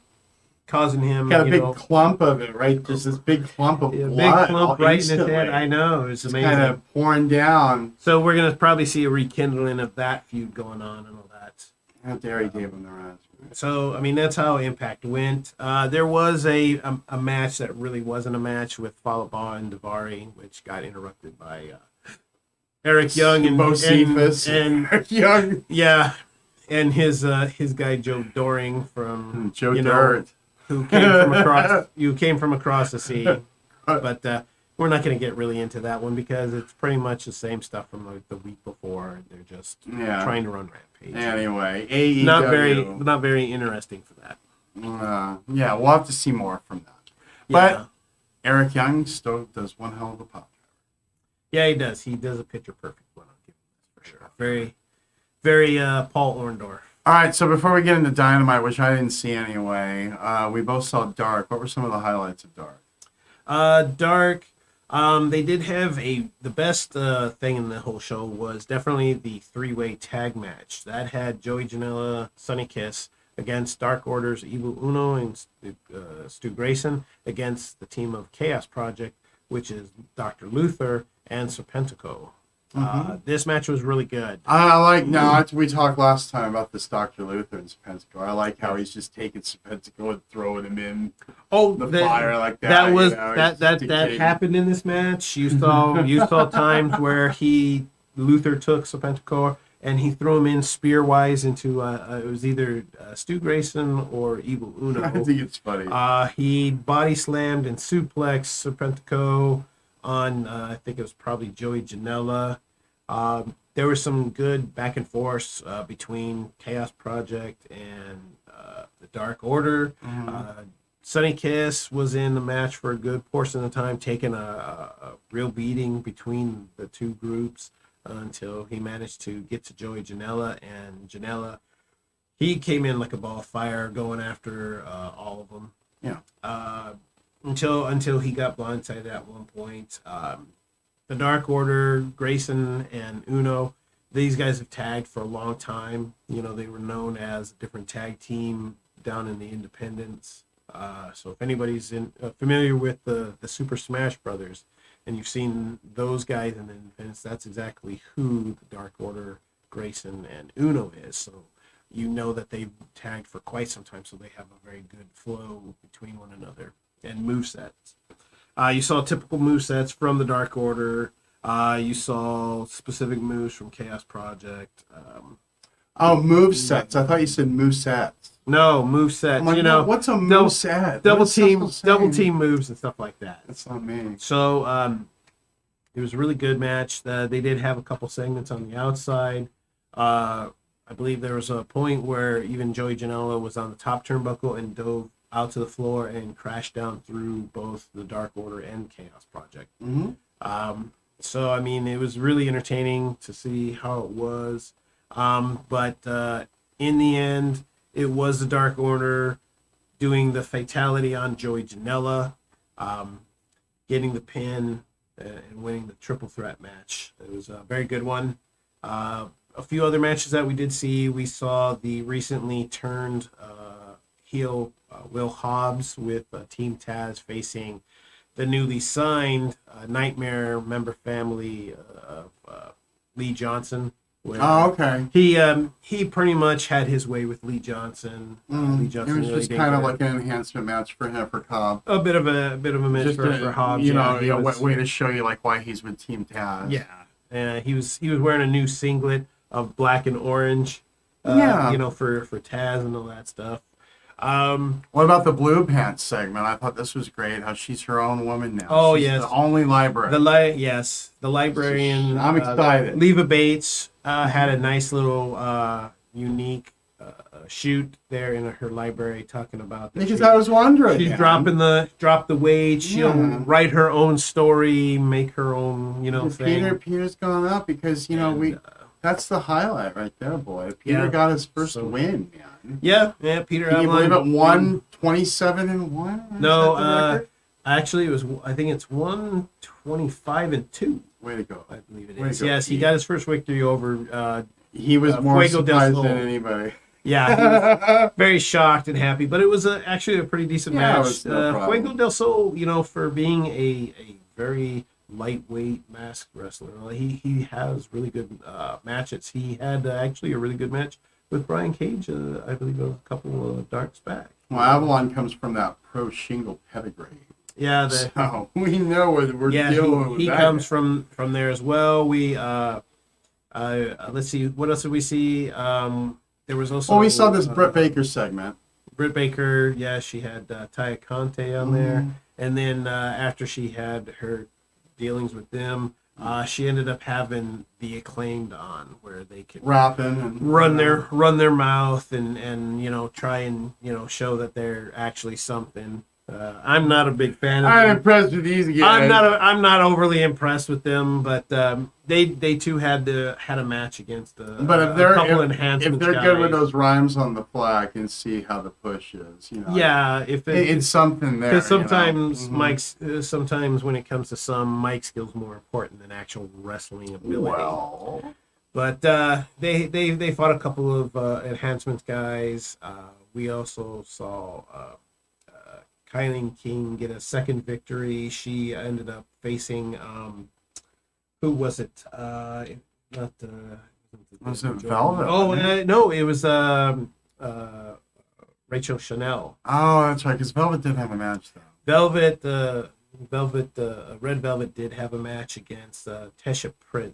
causing him got a big clump of it, right? Just this big clump of blood. Big clump right instantly. in his head. I know, it's amazing. Kind of pouring down. So we're gonna probably see a rekindling of that feud going on and all that. How dare he gave him the raspberry. So, I mean, that's how Impact went. There was a match that really wasn't a match with Falaba and Daivari, which got interrupted by Eric Young and Eric Young. Yeah, and his guy Joe Doring from Joe Dirt, who came from across the sea. But we're not going to get really into that one because it's pretty much the same stuff from like the week before. They're just trying to run Rampage. Anyway, AEW. Not very interesting for that. Yeah, we'll have to see more from that. But Eric Young still does one hell of a pop. Yeah, he does. He does a picture perfect one. I'll give him this for sure. Very, very Paul Orndorff. All right, so before we get into Dynamite, which I didn't see anyway, we both saw Dark. What were some of the highlights of Dark? Dark. They did have the best thing in the whole show was definitely the three-way tag match. That had Joey Janela, Sonny Kiss against Dark Order's Evil Uno and Stu Grayson against the team of Chaos Project, which is Dr. Luther and Serpentico. This match was really good. We talked last time about this Dr. Luther and Serpentico. I like how he's just taking Serpentico and throwing him in the fire like that. That happened in this match. You saw times where Luther took Serpentico and he threw him in spear-wise into it was either Stu Grayson or Evil Uno. I think it's funny. He body slammed and suplexed Serpentico on I think it was probably Joey Janela. There was some good back and forth between Chaos Project and the Dark Order. Sonny Kiss was in the match for a good portion of the time, taking a real beating between the two groups until he managed to get to Joey Janela. And Janela, he came in like a ball of fire going after all of them. Yeah. Until he got blindsided at one point. The Dark Order, Grayson and Uno, these guys have tagged for a long time. They were known as a different tag team down in the Independents. So if anybody's familiar with the Super Smash Brothers and you've seen those guys in the Independents, that's exactly who the Dark Order, Grayson, and Uno is. So you know that they've tagged for quite some time, so they have a very good flow between one another. And movesets. You saw typical movesets from the Dark Order. You saw specific moves from Chaos Project. Movesets. I thought you said movesets. No, movesets. Like, what's a moveset? Double team moves and stuff like that. That's not me. So it was a really good match. They did have a couple segments on the outside. I believe there was a point where even Joey Janela was on the top turnbuckle and dove out to the floor and crashed down through both the Dark Order and Chaos Project. So, I mean, it was really entertaining to see how it was. But in the end, it was the Dark Order doing the fatality on Joey Janela, getting the pin and winning the triple threat match. It was a very good one. A few other matches that we did see, we saw the recently turned heel Will Hobbs with Team Taz facing the newly signed Nightmare member family of Lee Johnson. Okay. He pretty much had his way with Lee Johnson. Lee Johnson it was really just kind of like an enhancement match for him for Cobb. A bit of a match for Hobbs. Way to show you like why he's with Team Taz. Yeah. He was wearing a new singlet of black and orange. For Taz and all that stuff. What about the blue pants segment? I thought this was great. How she's her own woman now. Oh, she's yes. the only library. The librarian. I'm excited. Leva Bates had a nice little unique shoot there in her library talking about that. Because I was wondering. She's man. drop the weight. She'll Yeah. write her own story, make her own, thing. Peter's gone up because that's the highlight right there, boy. Peter got his first win, man. Yeah, Peter. Can you believe it? 127-1. No, actually, it was. I think it's 125-2. Way to go! I believe it Way is. to go, Yes, he Pete. got his first victory over. He was more Fuego del surprised Sol. than anybody. Yeah, he was very shocked and happy, but it was actually a pretty decent Yeah, it match. was no problem. Fuego del Sol, for being a very lightweight masked wrestler, he has really good matches. He had actually a really good match with Brian Cage, I believe, a couple of darks back. Well, Avalon comes from that pro shingle pedigree. Yeah, So we know what we're dealing with. He that comes guy. from there as well. We let's see, what else did we see? There was also Well, we saw this Britt Baker segment. Britt Baker, yeah, she had Taya Conte on there, and then after she had her dealings with them, she ended up having the Acclaimed on, where they could Rapping and run their mouth and try and show that they're actually something. I'm not a big fan of I'm them. impressed with these guys. I'm not overly impressed with them, but they too had a match against But if a they're couple if enhancements they're good with guys. those rhymes on the fly, I can see how the push is. Yeah, if It's something there. because sometimes Mhm. sometimes when it comes to some, mic skills more important than actual wrestling ability. Well, But they fought a couple of enhancements guys. We also saw Kylie King get a second victory. She ended up facing who was it? Not Was it Velvet? Oh no, it was Rachel Chanel. oh, that's right. Because Velvet did have a match though. Red Velvet did have a match against Tesha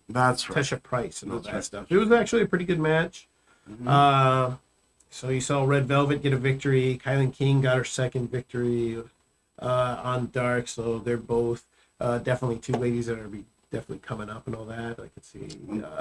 That's right. Tesha Price and all That's that right. stuff. It was actually a pretty good match. Mhm. So you saw Red Velvet get a victory. Kylie King got her second victory on Dark. So they're both definitely two ladies that are definitely coming up and all that. I could see.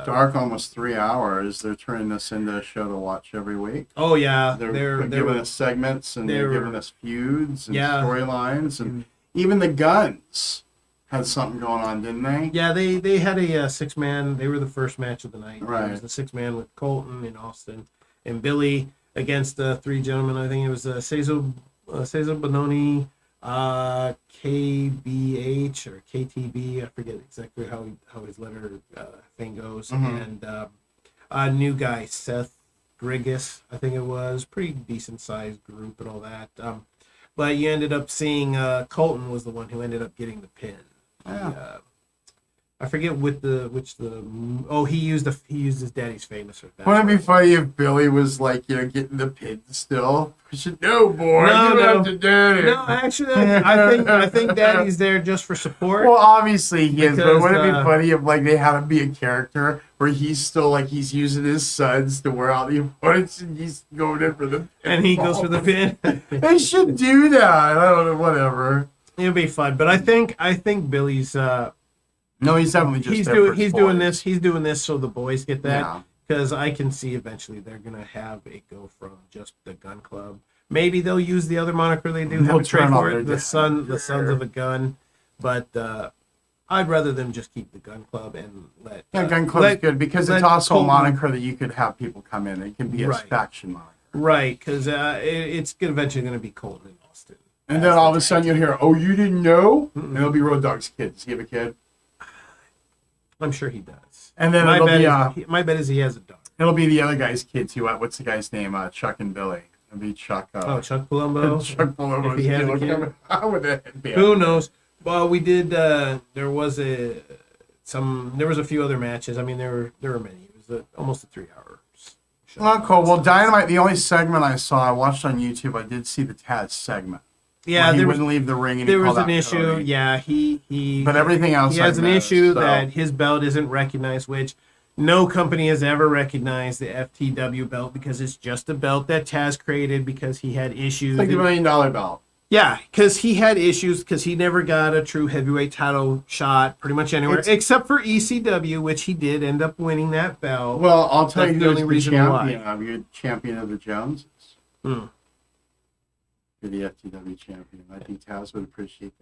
Dark almost 3 hours. They're turning this into a show to watch every week. Oh yeah, They're giving us segments and they're giving us feuds and storylines and even the Guns had something going on, didn't they? Yeah, they had a 6-man. They were the first match of the night. Right. It was the 6-man with Colton and Austin and Billy against the 3 gentlemen. I think it was Cesar Bononi, KBH or KTB. I forget exactly how his letter thing goes. And a new guy, Seth Grigas, I think it was. Pretty decent sized group and all that. But you ended up seeing Colton was the one who ended up getting the pin. Yeah. I forget he used his daddy's famous. Wouldn't it be funny if Billy was like, getting the pin still? No, boy, you have to do it. No, actually, I think Daddy's there just for support. Well, obviously he is, but Because, wouldn't it be funny if like they have him be a character where he's still like he's using his sons to wear out the opponents and he's going in for the pin. And he goes for the pin. They should do that. I don't know, whatever. It'll be fun, but I think Billy's No, he's definitely just he's there doing for his he's doing this so the boys get that. Yeah. Because I can see eventually they're gonna have it go from just the Gun Club. Maybe they'll use the other moniker they do have They'll a trade turn for on it, their the Sons of a Gun. But I'd rather them just keep the Gun Club and let Gun Club is good because it's let also Colton- a moniker that you could have people come in. It can be a Right. faction moniker. right, because it's eventually going to be Colton and Austin. And then all of a sudden you'll hear, "Oh, you didn't know?" And it'll be Road Dogg's kid. Does he have a kid? I'm sure he does. And then my it'll bet be is, my bet is he has a dog. it'll be the other guy's kids. What's the guy's name? Chuck and Billy. It'll be Chuck. Chuck Palumbo. Chuck Palumbo's If he has a kid will kid. come- How would that be? Who knows? Well, we did. There was a few other matches. I mean, there were many. It was almost a 3-hour show. Oh, cool. Well, Dynamite. The only segment I saw, I watched on YouTube. I did see the Taz segment. Yeah, where he there was wouldn't leave the ring. And there he was called an out issue. Cody. Yeah, he. But everything else, He has an I missed, issue so- that his belt isn't recognized, which No company has ever recognized the FTW belt because it's just a belt that Taz created because he had issues. It's like the $1 million belt. Yeah, because he had issues because he never got a true heavyweight title shot pretty much anywhere except for ECW, which he did end up winning that belt. Well, I'll tell you the only reason champion of. You're champion of the Joneses. Hmm. You're the FTW champion. I think Taz would appreciate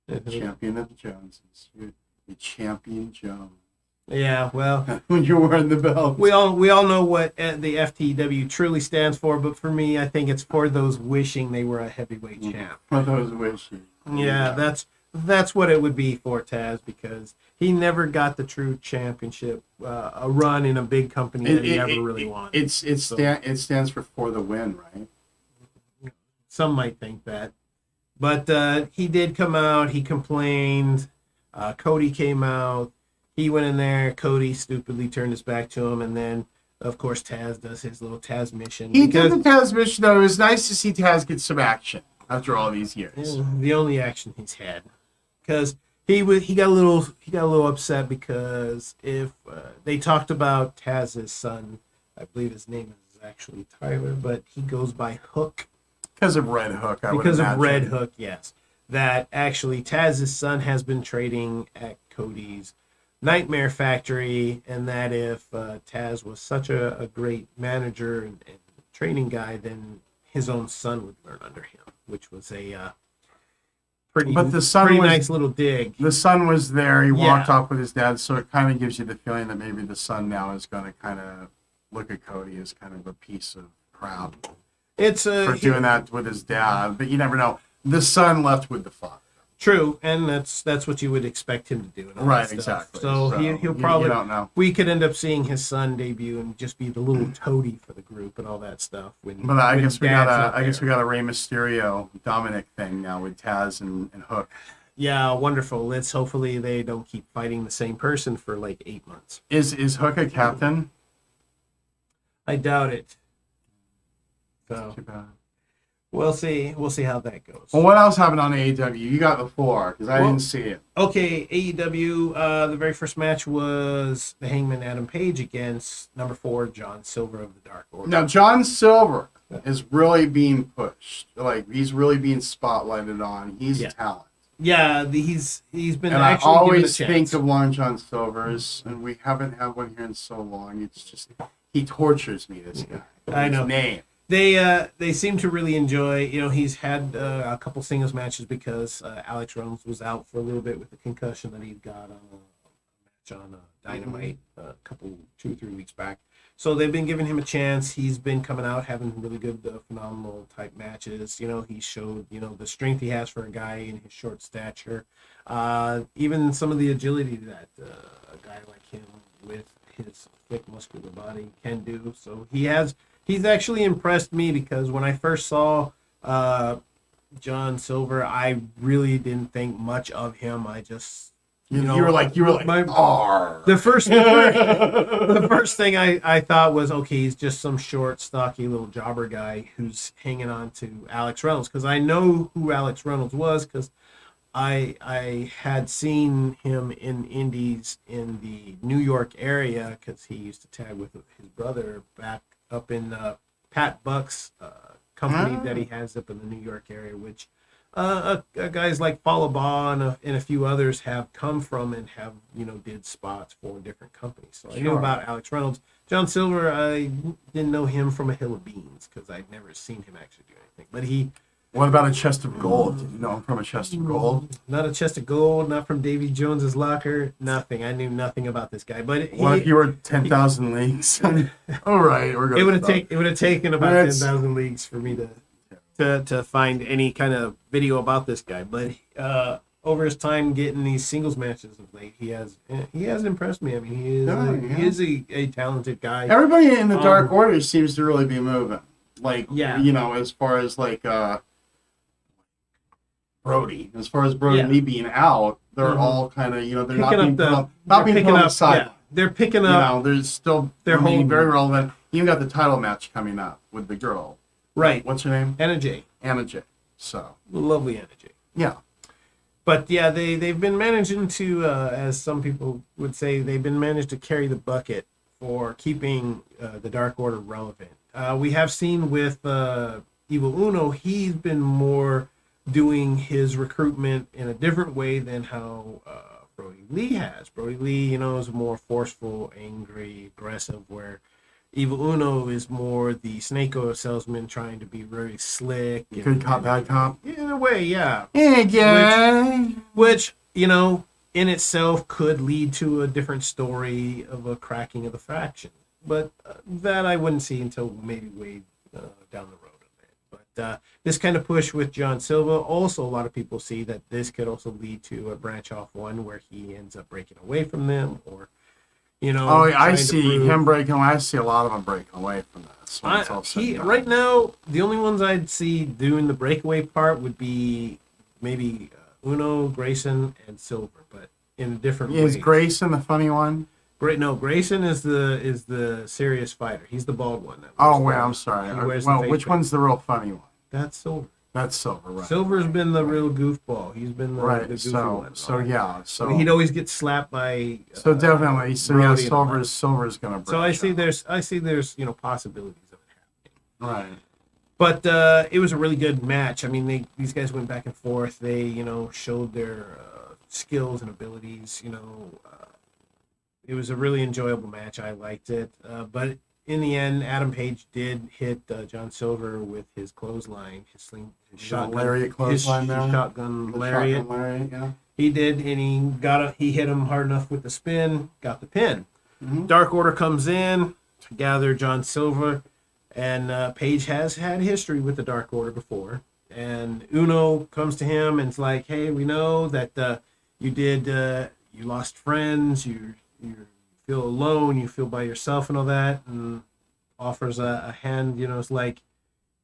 that. Champion of the Joneses. You're champion Jones. Yeah, well, when you're wearing the belt, we all know what the FTW truly stands for, but for me, I think it's for those wishing they were a heavyweight champ. For those wishing. Yeah, that's what it would be for Taz because he never got the true championship, a run in a big company that he ever really wanted. It stands for the win, right? Some might think that, but he did come out. He complained. Cody came out. He went in there. Cody stupidly turned his back to him, and then, of course, Taz does his little Taz mission. He did the Taz mission, though. It was nice to see Taz get some action after all these years. The only action he's had, because he got a little upset because if they talked about Taz's son, I believe his name is actually Tyler, but he goes by Hook. Because of Red Hook, Because of Red Hook, yes. That actually Taz's son has been trading at Cody's Nightmare Factory, and that if Taz was such a great manager and training guy, then his own son would learn under him, which was a pretty nice little dig. The son was there. He walked off with his dad, so it kind of gives you the feeling that maybe the son now is going to kind of look at Cody as kind of a piece of crap for doing that with his dad. But you never know. The son left with the father. True, and that's what you would expect him to do. Right, exactly. So he'll probably. You don't know. We could end up seeing his son debut and just be the little toady for the group and all that stuff. But I guess we got a Rey Mysterio Dominic thing now with Taz and Hook. Yeah, wonderful. Hopefully they don't keep fighting the same person for like 8 months. Is Hook a captain? I doubt it. So. Too bad. We'll see how that goes. Well, what else happened on AEW? You got the floor because I didn't see it. Okay, AEW. The very first match was the Hangman Adam Page against number 4 John Silver of the Dark Order. Now John Silver is really being pushed. Like he's really being spotlighted on. He's a talent. Yeah, he's been. And actually I always given a chance. think of Long John Silver's, and we haven't had one here in so long. It's just he tortures me. This guy. I know. His name. They seem to really enjoy. He's had a couple singles matches because Alex Reynolds was out for a little bit with the concussion that he got on a match on Dynamite a couple 2-3 weeks back. So they've been giving him a chance. He's been coming out having really good, phenomenal type matches. He showed the strength he has for a guy in his short stature. Even some of the agility that a guy like him with his thick muscular body can do. So he's actually impressed me because when I first saw John Silver, I really didn't think much of him. I just you were like the first thing I thought was, okay, he's just some short, stocky little jobber guy who's hanging on to Alex Reynolds, because I know who Alex Reynolds was because I had seen him in indies in the New York area because he used to tag with his brother back up in Pat Buck's company that he has up in the New York area, which guys like Fallah Bah and a few others have come from and have did spots for different companies. So I knew about Alex Reynolds. John Silver, I didn't know him from a hill of beans because I'd never seen him actually do anything. But what about a chest of gold? Did you know him from a chest of gold? Not a chest of gold, not from Davy Jones's locker, nothing. I knew nothing about this guy. But what if you were 10,000 leagues? All right, we're going. It would have taken about 10,000 leagues for me to find any kind of video about this guy. But over his time getting these singles matches of late, he has impressed me. I mean, he is a talented guy. Everybody in the Dark Order seems to really be moving. Like, as far as like Brody, and me being out, they're all kind of, they're not being put on the side. Yeah, they're picking up. There's still remaining very relevant. You got the title match coming up with the girl. Right. What's her name? Anna Jay. Anna Jay. So. Lovely Anna Jay. Yeah. But yeah, they've been managing to, as some people would say, they've been managed to carry the bucket for keeping the Dark Order relevant. We have seen with Evil Uno, he's been more doing his recruitment in a different way than how Brody Lee has. Brody Lee, is more forceful, angry, aggressive, where Evil Uno is more the snake oil salesman trying to be very slick. Good cop, bad cop. In a way, yeah. Yeah. Which, in itself could lead to a different story of a cracking of the faction. But that I wouldn't see until maybe way down the road. But this kind of push with John Silva, also a lot of people see that this could also lead to a branch off one where he ends up breaking away from them, or Oh, I trying to see prove- him breaking away. I see a lot of them breaking away from this. when it's all said and done. Right now, the only ones I'd see doing the breakaway part would be maybe Uno, Grayson, and Silver, but in a different way. Is Grayson the funny one? No, Grayson is the serious fighter. He's the bald one. Oh, wait, I'm sorry. He wears the Well, face which paint. one's the real funny one? That's Silver. That's Silver, right? Silver's been the real goofball. He's been the goofy one. So he'd always get slapped by. so definitely, so yeah, Brody and all that. Silver's gonna break. So I see there's possibilities of it happening. Right. But it was a really good match. I mean, these guys went back and forth. They showed their skills and abilities. It was a really enjoyable match. I liked it. But in the end, Adam Page did hit John Silver with his clothesline, his shotgun, lariat clothesline there? shotgun The lariat. shotgun lariat, yeah. He did, and he hit him hard enough with the spin, got the pin. Mhm. Dark Order comes in to gather John Silver, and Page has had history with the Dark Order before. And Uno comes to him and it's like, hey, we know that you lost friends, you feel alone, you feel by yourself and all that, and offers a hand. It's like,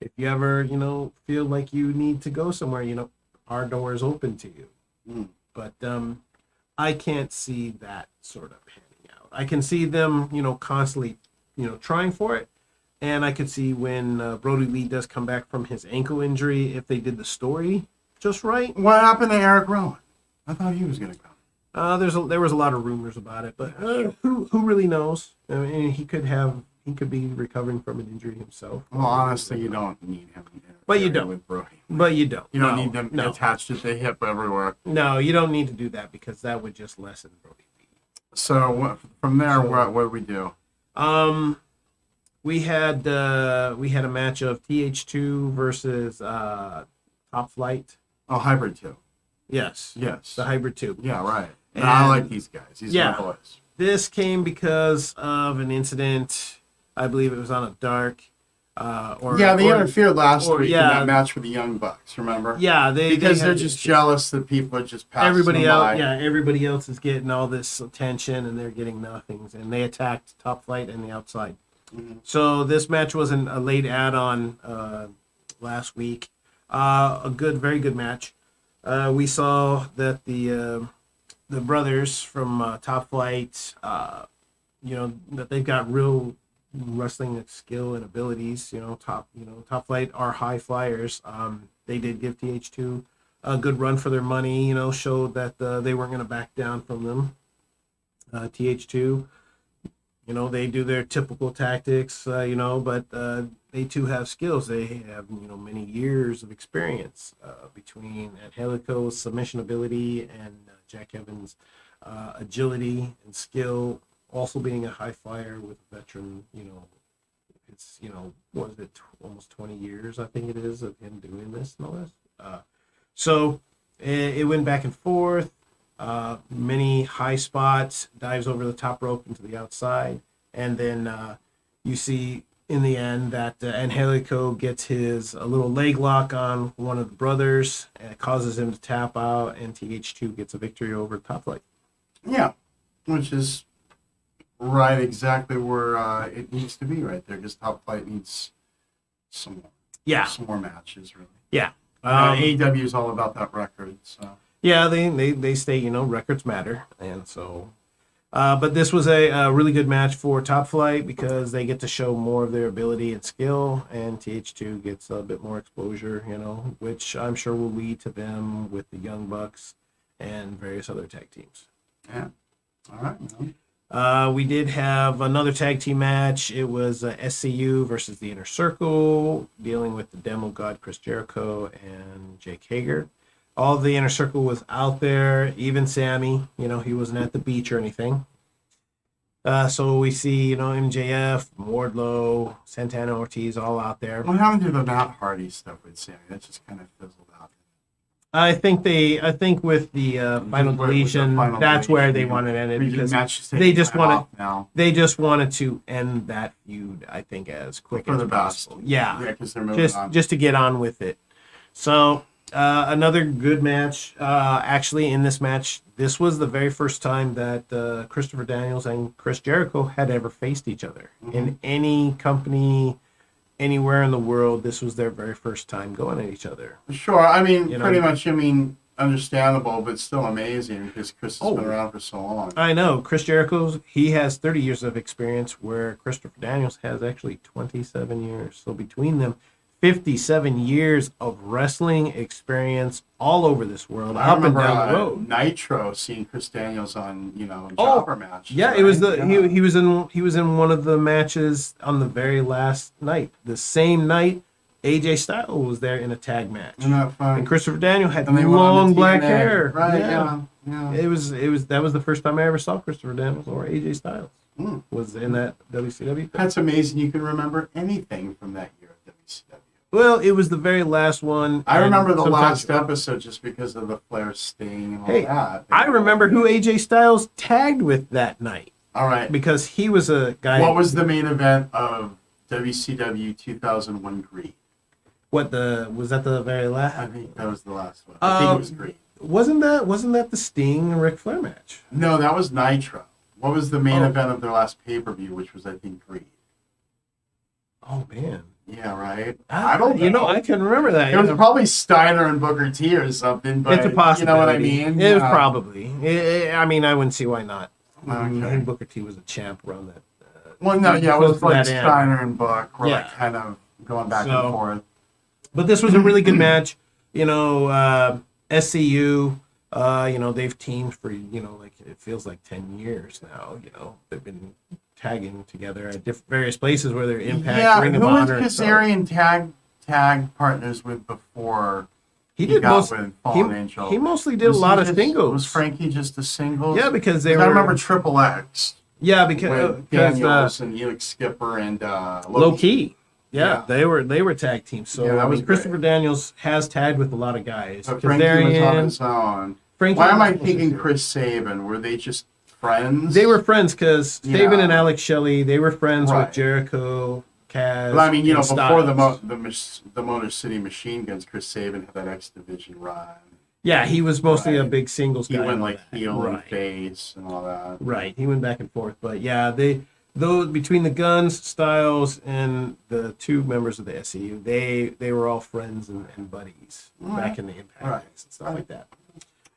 if you ever feel like you need to go somewhere, our door is open to you. But I can't see that sort of panning out. I can see them constantly trying for it, and I could see when Brody Lee does come back from his ankle injury, if they did the story just right. What happened to Eric Rowan? I thought he was gonna come. There was a lot of rumors about it, but who really knows? I mean, he could be recovering from an injury himself. Well, honestly, you don't need him. But you don't. With Brody. But you don't. You don't No, need them no. attached to the hip everywhere. No, you don't need to do that because that would just lessen Brody Lee. So from there, what do we do? We had a match of TH2 versus Top Flight. Oh, Hybrid 2. Yes, Yes. the Hybrid 2. Yeah, right. And- I like these guys. These Yeah. are my boys. This came because of an incident. I believe it was on a dark. They interfered last week in that match with the Young Bucks. Remember? Yeah, Because they they're had- just jealous that people are just passing everybody them else. by. Yeah, everybody else is getting all this attention and they're getting nothings. And they attacked Top Flight and the outside. Mhm. So this match wasn't a late add-on last week. Very good match. We saw that the brothers from Top Flight, that they've got real wrestling skill and abilities. Top Flight are high flyers. They did give TH2 a good run for their money. Showed that they weren't going to back down from them. TH2. They do their typical tactics, but they too have skills. They have, many years of experience between Angelico's submission ability and Jack Evans' agility and skill. Also being a high flyer with a veteran, it's, what is it, almost 20 years, I think it is, of him doing this and all this. So it went back and forth. Many high spots, dives over the top rope into the outside, and then you see in the end that Angelico gets a little leg lock on one of the brothers, and it causes him to tap out, and TH2 gets a victory over Top Flight. Yeah, which is right exactly where it needs to be right there, because Top Flight needs some more matches, really. Yeah. AEW is all about that record, so. Yeah, they say, records matter. And so, but this was a really good match for Top Flight because they get to show more of their ability and skill, and TH2 gets a bit more exposure, which I'm sure will lead to them with the Young Bucks and various other tag teams. Yeah. All right. Man. We did have another tag team match. It was SCU versus the Inner Circle, dealing with the Demo God Chris Jericho and Jake Hager. All of the Inner Circle was out there, even Sammy. He wasn't at the beach or anything. So we see, MJF, Wardlow, Santana Ortiz all out there. What happened to the Matt Hardy stuff with Sammy? That just kind of fizzled out. I think with the final deletion, that's where they wanted to end it, because they just wanted to end that feud, I think, as quick as possible. Yeah, because they're moving on. Just to get on with it. So another good match. Actually, in this match, this was the very first time that Christopher Daniels and Chris Jericho had ever faced each other in any company. Anywhere in the world, this was their very first time going at each other. Sure, I mean, pretty much, understandable, but still amazing because Chris has been around for so long. I know. Chris Jericho, he has 30 years of experience, where Christopher Daniels has actually 27 years. So between them, 57 years of wrestling experience all over this world, up and down the road. Nitro, seeing Chris Daniels on, Jobber match. Yeah, right? It was he was in one of the matches on the very last night. The same night, AJ Styles was there in a tag match. Isn't that fun? And Christopher Daniels had long black hair. Right, yeah. That was the first time I ever saw Christopher Daniels or AJ Styles. Was in that WCW thing. That's amazing. You can remember anything from that year at WCW. Well, it was the very last one. I remember the last episode just because of the Flair Sting and all that. I remember who AJ Styles tagged with that night. All right. Because he was a guy. What was the main event of WCW 2001 Greed? Was that the very last? I think that was the last one. I think it was Greed. Wasn't that the Sting and Ric Flair match? No, that was Nitro. What was the main event of their last pay-per-view, which was, I think, Greed? Oh, man. Yeah, right. I don't know. I can remember that. It was probably Steiner and Booker T or something, but it's a possibility. You know what I mean? It was probably. I wouldn't see why not. Okay. I think Booker T was a champ around that. It was like Steiner and Buck were like kind of going back and forth. But this was a really good match. SCU, they've teamed for, it feels like 10 years now. They've been tagging together at various places where they're Impact, Ring of Honor. Who was Kazarian tag partners with before he got with Fallen Angel? He mostly did a lot of singles. Was Frankie just a singles? Yeah, because I remember Triple X. Yeah, because Daniels and Elix Skipper and Low Key. Yeah, they were tag teams. So Christopher Daniels has tagged with a lot of guys. But Frankie was on his own. Why am I thinking Chris Sabin? Were they just friends? They were friends because Sabin and Alex Shelley, they were friends with Jericho, Kaz. Well, I mean, before the Motor City Machine Guns, Chris Sabin had that X Division run. Yeah, he was mostly a big singles guy. He went like heel and face and all that. Right, he went back and forth. But yeah, between the Guns, Styles, and the two members of the SCU, they were all friends and buddies back in the Impact days and stuff like that.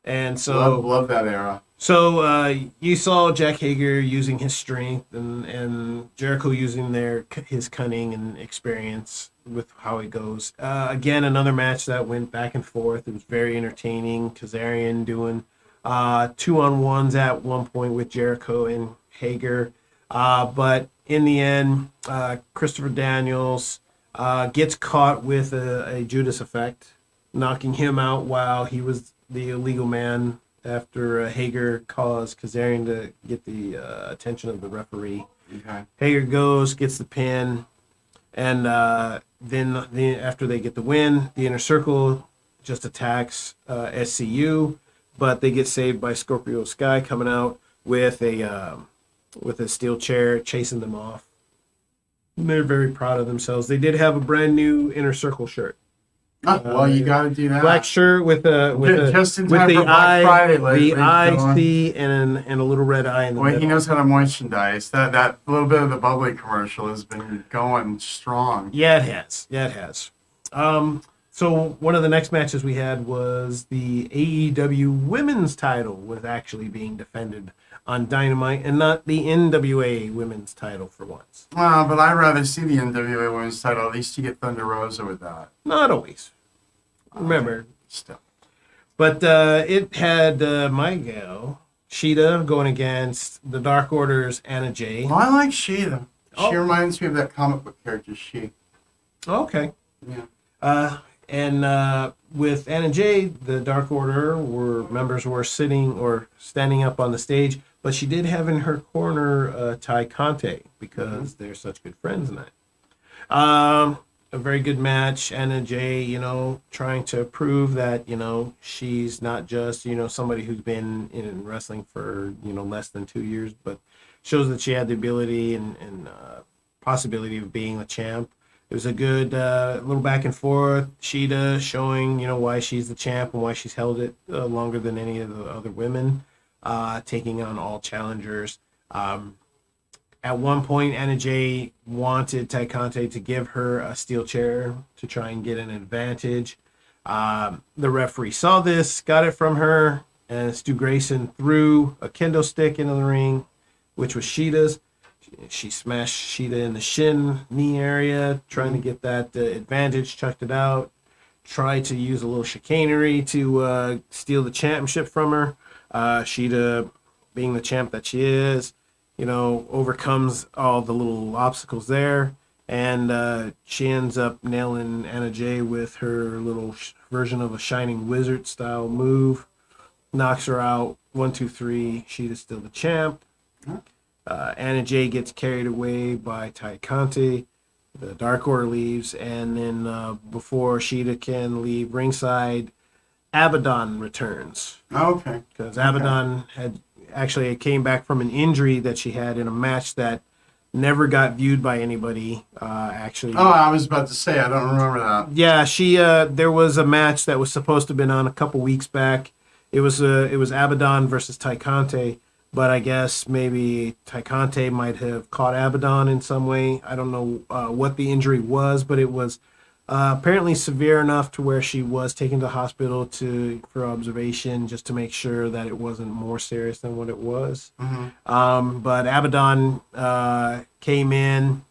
And so love that era. So you saw Jack Hager using his strength and Jericho using his cunning and experience with how it goes. Again, another match that went back and forth. It was very entertaining. Kazarian doing 2-on-1s at one point with Jericho and Hager. But in the end, Christopher Daniels gets caught with a Judas effect, knocking him out while he was the illegal man after Hager caused Kazarian to get the attention of the referee. Okay. Hager gets the pin, and then after they get the win, the Inner Circle just attacks SCU, but they get saved by Scorpio Sky coming out with a steel chair, chasing them off. And they're very proud of themselves. They did have a brand new Inner Circle shirt. Well, you got to do that. Black shirt with just in time the for Black Friday, the IC and a little red eye in the middle. He knows how to merchandise. That little bit of the bubbly commercial has been going strong. Yeah, it has. So one of the next matches we had was the AEW Women's title was actually being defended on Dynamite and not the NWA Women's title for once. But I'd rather see the NWA Women's title. At least you get Thunder Rosa with that. Not always. Remember. Still. But it had my gal, Sheeta, going against the Dark Order's Anna Jay. Well, I like Sheeta. Oh. She reminds me of that comic book character, She. Okay. Yeah. And with Anna Jay, the Dark Order members were sitting or standing up on the stage, but she did have in her corner Ty Conte because they're such good friends now. A very good match. Anna Jay, trying to prove that, she's not just, somebody who's been in wrestling for, less than 2 years, but shows that she had the ability and possibility of being a champ. It was a good little back and forth. Sheeta showing, why she's the champ and why she's held it longer than any of the other women, taking on all challengers. At one point, Anna Jay wanted Ty Conte to give her a steel chair to try and get an advantage. The referee saw this, got it from her, and Stu Grayson threw a kendo stick into the ring, which was Sheeta's. She smashed Sheeta in the shin, knee area, trying to get that advantage, chucked it out, tried to use a little chicanery to steal the championship from her. Sheeta, being the champ that she is, overcomes all the little obstacles there, and she ends up nailing Anna Jay with her little version of a Shining Wizard style move, knocks her out, 1, 2, 3. Sheeta's still the champ. Anna Jay gets carried away by Ty Conte. The Dark Order leaves, and then before Sheeta can leave ringside, Abaddon returns. Okay. Because Abaddon came back from an injury that she had in a match that never got viewed by anybody. Actually. Oh, I was about to say, I don't remember that. Yeah, she. There was a match that was supposed to have been on a couple weeks back. It was Abaddon versus Ty Conte. But I guess maybe Ty Conte might have caught Abaddon in some way. I don't know what the injury was, but it was apparently severe enough to where she was taken to the hospital for observation just to make sure that it wasn't more serious than what it was. Mm-hmm. But Abaddon came in,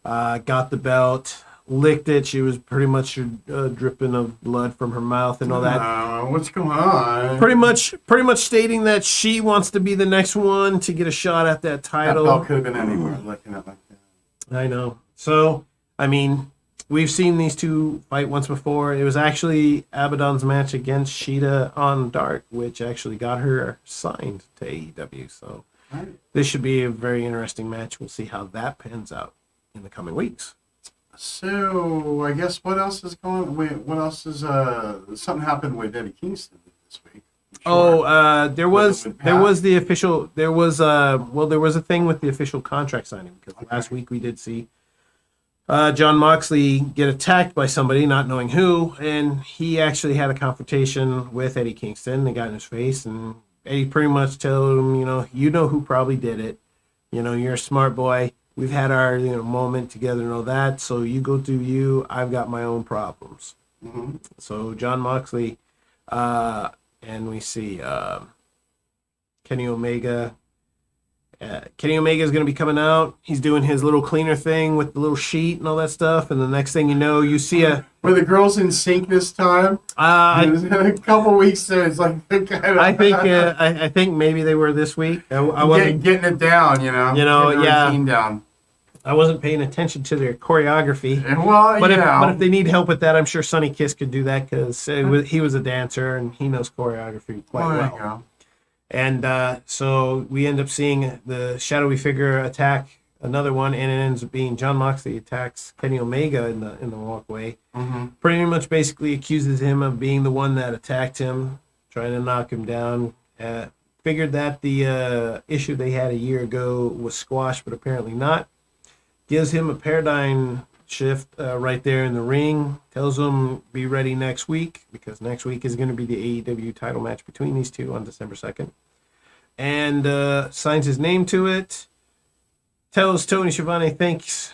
got the belt, licked it. She was pretty much dripping of blood from her mouth and all that. What's going on? Pretty much stating that she wants to be the next one to get a shot at that title. That belt could have been anywhere, looking at like that. I know. So, I mean, we've seen these two fight once before. It was actually Abaddon's match against Sheeta on Dark, which actually got her signed to AEW. So, This should be a very interesting match. We'll see how that pans out in the coming weeks. So I guess what else is going? Wait, what else is? Something happened with Eddie Kingston this week. Sure. There was the official. There was a thing with the official contract signing because last week we did see John Moxley get attacked by somebody, not knowing who, and he actually had a confrontation with Eddie Kingston. They got in his face, and Eddie pretty much told him, you know who probably did it. You're a smart boy. We've had our moment together and all that, so you go do you. I've got my own problems. Mm-hmm. So John Moxley, and we see Kenny Omega. Kenny Omega is going to be coming out. He's doing his little cleaner thing with the little sheet and all that stuff, and the next thing you know, you see Were the girls in sync this time? A couple weeks there, it's like I think maybe they were this week. I wasn't getting it down, getting the routine down. I wasn't paying attention to their choreography. Well, but if they need help with that, I'm sure Sonny Kiss could do that because he was a dancer and he knows choreography quite well. There you go. And so we end up seeing the shadowy figure attack another one, and it ends up being John Moxley attacks Kenny Omega in the walkway. Mm-hmm. Pretty much basically accuses him of being the one that attacked him, trying to knock him down. Figured that the issue they had a year ago was squashed, but apparently not. Gives him a paradigm shift right there in the ring. Tells him be ready next week because next week is going to be the AEW title match between these two on December 2nd. And signs his name to it. Tells Tony Schiavone thanks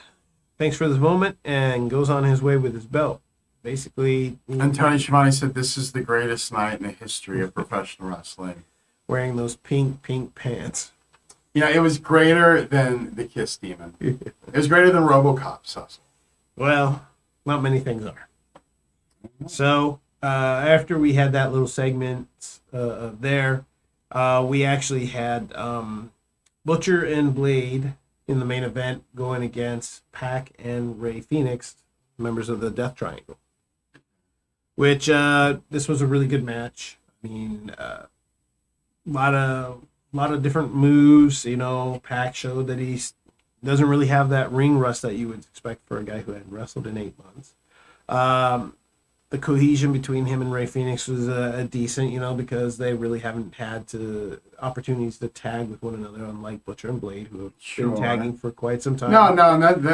for this moment, and goes on his way with his belt. Basically, and Tony Schiavone said this is the greatest night in the history of professional wrestling. Wearing those pink pants. It was greater than the Kiss Demon. It was greater than RoboCop, Sessel. Well, not many things are. So after we had that little segment there, we actually had Butcher and Blade in the main event going against Pac and Ray Phoenix, members of the Death Triangle. Which this was a really good match. I mean, lot of different moves. You know, Pac showed that he doesn't really have that ring rust that you would expect for a guy who had wrestled in 8 months. The cohesion between him and Ray Phoenix was a decent, you know, because they really haven't had opportunities to tag with one another, unlike Butcher and Blade, who have been tagging for quite some time. No,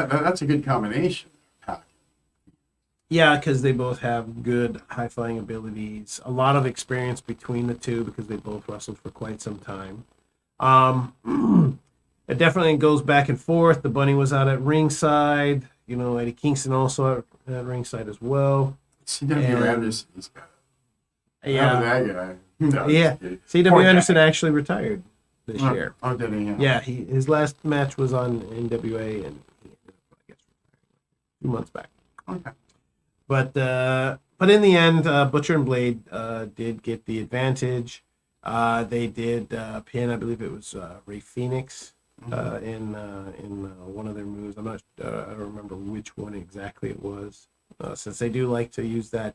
that's a good combination. Yeah, because they both have good high-flying abilities, a lot of experience between the two because they both wrestled for quite some time. It definitely goes back and forth. The Bunny was out at ringside. You know, Eddie Kingston also at ringside as well. C.W. Anderson's got it. Yeah. That guy. No, Yeah. C.W. Anderson actually retired this year. Oh, did he? Yeah, his last match was on NWA and I guess 2 months back. Okay. But in the end, Butcher and Blade did get the advantage. They did pin, I believe it was Ray Phoenix in one of their moves. I don't remember which one exactly it was. Since they do like to use that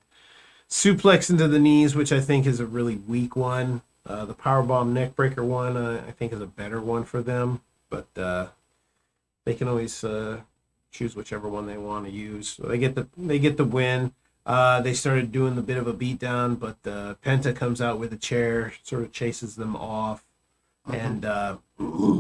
suplex into the knees, which I think is a really weak one. The powerbomb neckbreaker one, I think, is a better one for them. But they can always choose whichever one they want to use. So they get the win. They started doing the bit of a beatdown, but Penta comes out with a chair, sort of chases them off. And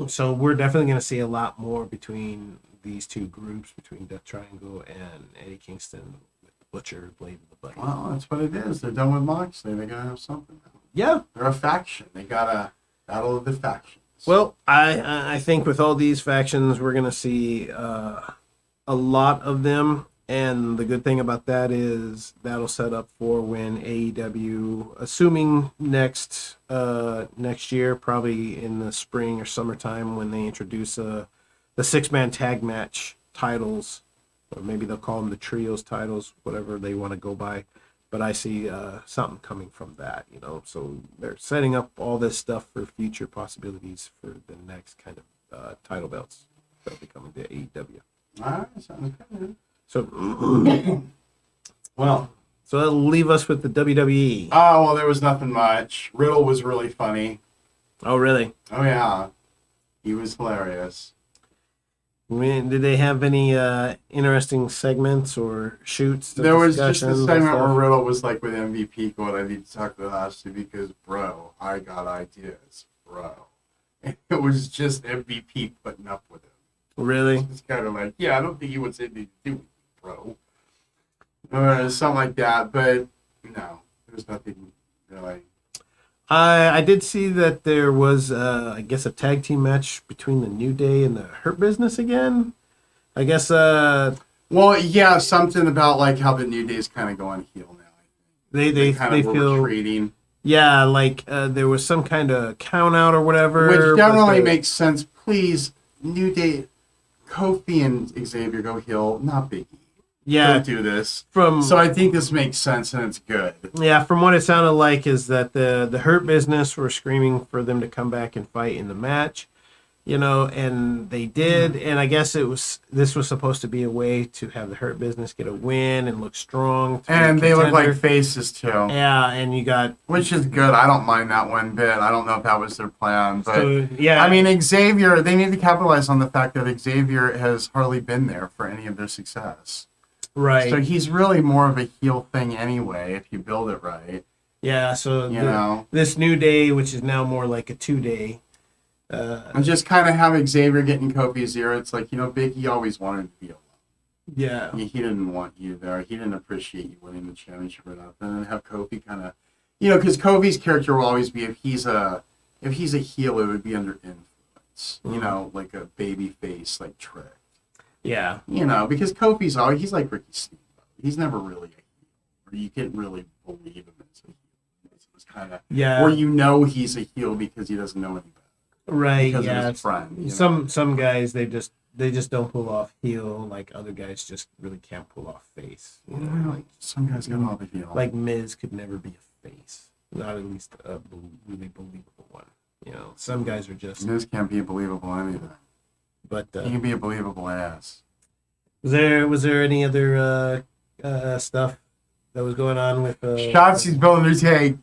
so we're definitely going to see a lot more between these two groups, between Death Triangle and Eddie Kingston with Butcher, Blade, and the Bunny. Well, that's what it is. They're done with Moxley. They gotta have something now. Yeah. They're a faction. They got a battle of the factions. Well, I think with all these factions, we're going to see a lot of them. And the good thing about that is that'll set up for when AEW, assuming next year, probably in the spring or summertime, when they introduce the 6-man tag match titles, or maybe they'll call them the trios titles, whatever they want to go by. But I see something coming from that, you know. So they're setting up all this stuff for future possibilities for the next kind of title belts that'll be coming to AEW. All right, sounds good. So, so that'll leave us with the WWE. Oh, well, there was nothing much. Riddle was really funny. Oh, really? Oh, yeah. He was hilarious. Did they have any interesting segments or shoots? There was just a discussions segment and where stuff? Riddle was like with MVP going, I need to talk to Ashley because, bro, I got ideas, bro. And it was just MVP putting up with him. Really? It's kind of like, yeah, I don't think he wants anything to do with you, bro. Or something like that, but no, there was nothing really. I did see that there was, I guess, a tag team match between the New Day and the Hurt Business again. I guess. Well, yeah, something about like how the New Day's kind of going heel now. They kind of feel retreating, yeah, like there was some kind of count out or whatever, which definitely but makes sense. Please, New Day, Kofi and Xavier go heel, not Big E. yeah, Don't do this. from So I think this makes sense and it's good. yeah, from what it sounded like is that the Hurt Business were screaming for them to come back and fight in the match, you know, and they did. And I guess this was supposed to be a way to have the Hurt Business get a win and look strong. And they look contender. like faces too. Yeah, and you got Which is good. I don't mind that one bit. I don't know if that was their plan. But yeah. I mean, Xavier, they need to capitalize on the fact that Xavier has hardly been there for any of their success. right. So he's really more of a heel thing anyway, if you build it right. Yeah, so You know? this New Day, which is now more like a 2-day. And just kind of have Xavier getting Kofi's ear. It's like, Big E always wanted to be alone. Yeah. He didn't want you there. He didn't appreciate you winning the championship or nothing. And have Kofi kind of, because Kofi's character will always be if he's a heel, it would be under influence. Like a baby face, like Trick. Yeah. Because Kofi's always he's like Ricky Steamboat. He's never really a heel, or you can't really believe him as a heel. It's kind of Yeah. or he's a heel because he doesn't know any better. Right. because of Yeah. his friend. You know? Some guys they just don't pull off heel, like other guys just really can't pull off face. You know, Well, some guys got all the heel. like Miz could never be a face, not at least a really believable one. You know, some guys are just. Miz can't be a believable anything. But He can be a believable ass. was there any other stuff that was going on with Shotzi's building her take.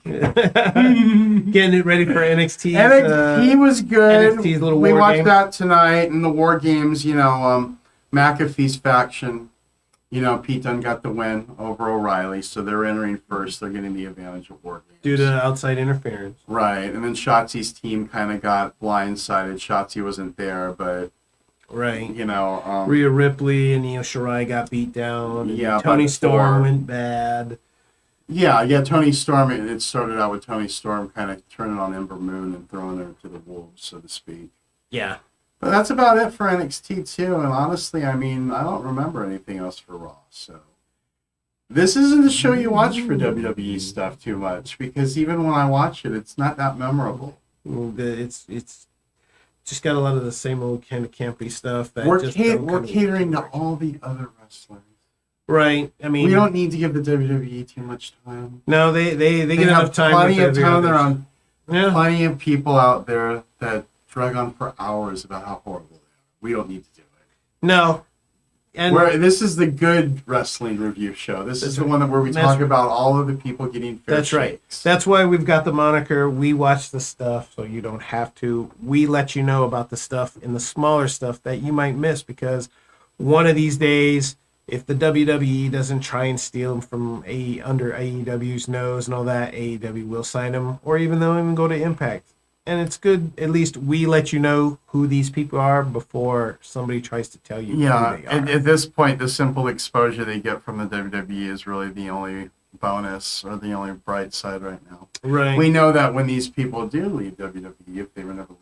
getting it ready for NXT? NXT was good. NXT's little We war watched game. that tonight in the War Games. You know, McAfee's faction. You know, Pete Dunne got the win over O'Reilly, so they're entering first. They're getting the advantage of War Games. Due to outside interference. Right, and then Shotzi's team kind of got blindsided. Shotzi wasn't there, but Right. you know, Rhea Ripley and Io Shirai got beat down. And Yeah, Tony by Storm four. went bad. yeah. Tony Storm. It started out with Tony Storm kind of turning on Ember Moon and throwing her to the wolves, so to speak. Yeah. But that's about it for NXT too. And honestly, I mean, I don't remember anything else for Raw. So this isn't the show you watch for WWE stuff too much, because even when I watch it, it's not that memorable. It's just got a lot of the same old kind of campy stuff. That We're just we're catering to all the other wrestlers. Right. I mean, We don't need to give the WWE too much time. No, they get have enough time. plenty with of every time on their others. own. Yeah. Plenty of people out there that drag on for hours about how horrible they are. We don't need to do it. No. And This is the good wrestling review show. This is the right. one where we That's talk about all of the people getting fair that's right. shakes. That's why we've got the moniker. We watch the stuff, so you don't have to. We let you know about the stuff in the smaller stuff that you might miss, because one of these days, if the WWE doesn't try and steal them from under AEW's nose and all that, AEW will sign them, or even they'll even go to Impact. And it's good, at least we let you know who these people are before somebody tries to tell you Yeah, who they are. at this point, the simple exposure they get from the WWE is really the only bonus or the only bright side right now. Right. We know that when these people do leave WWE, if they were never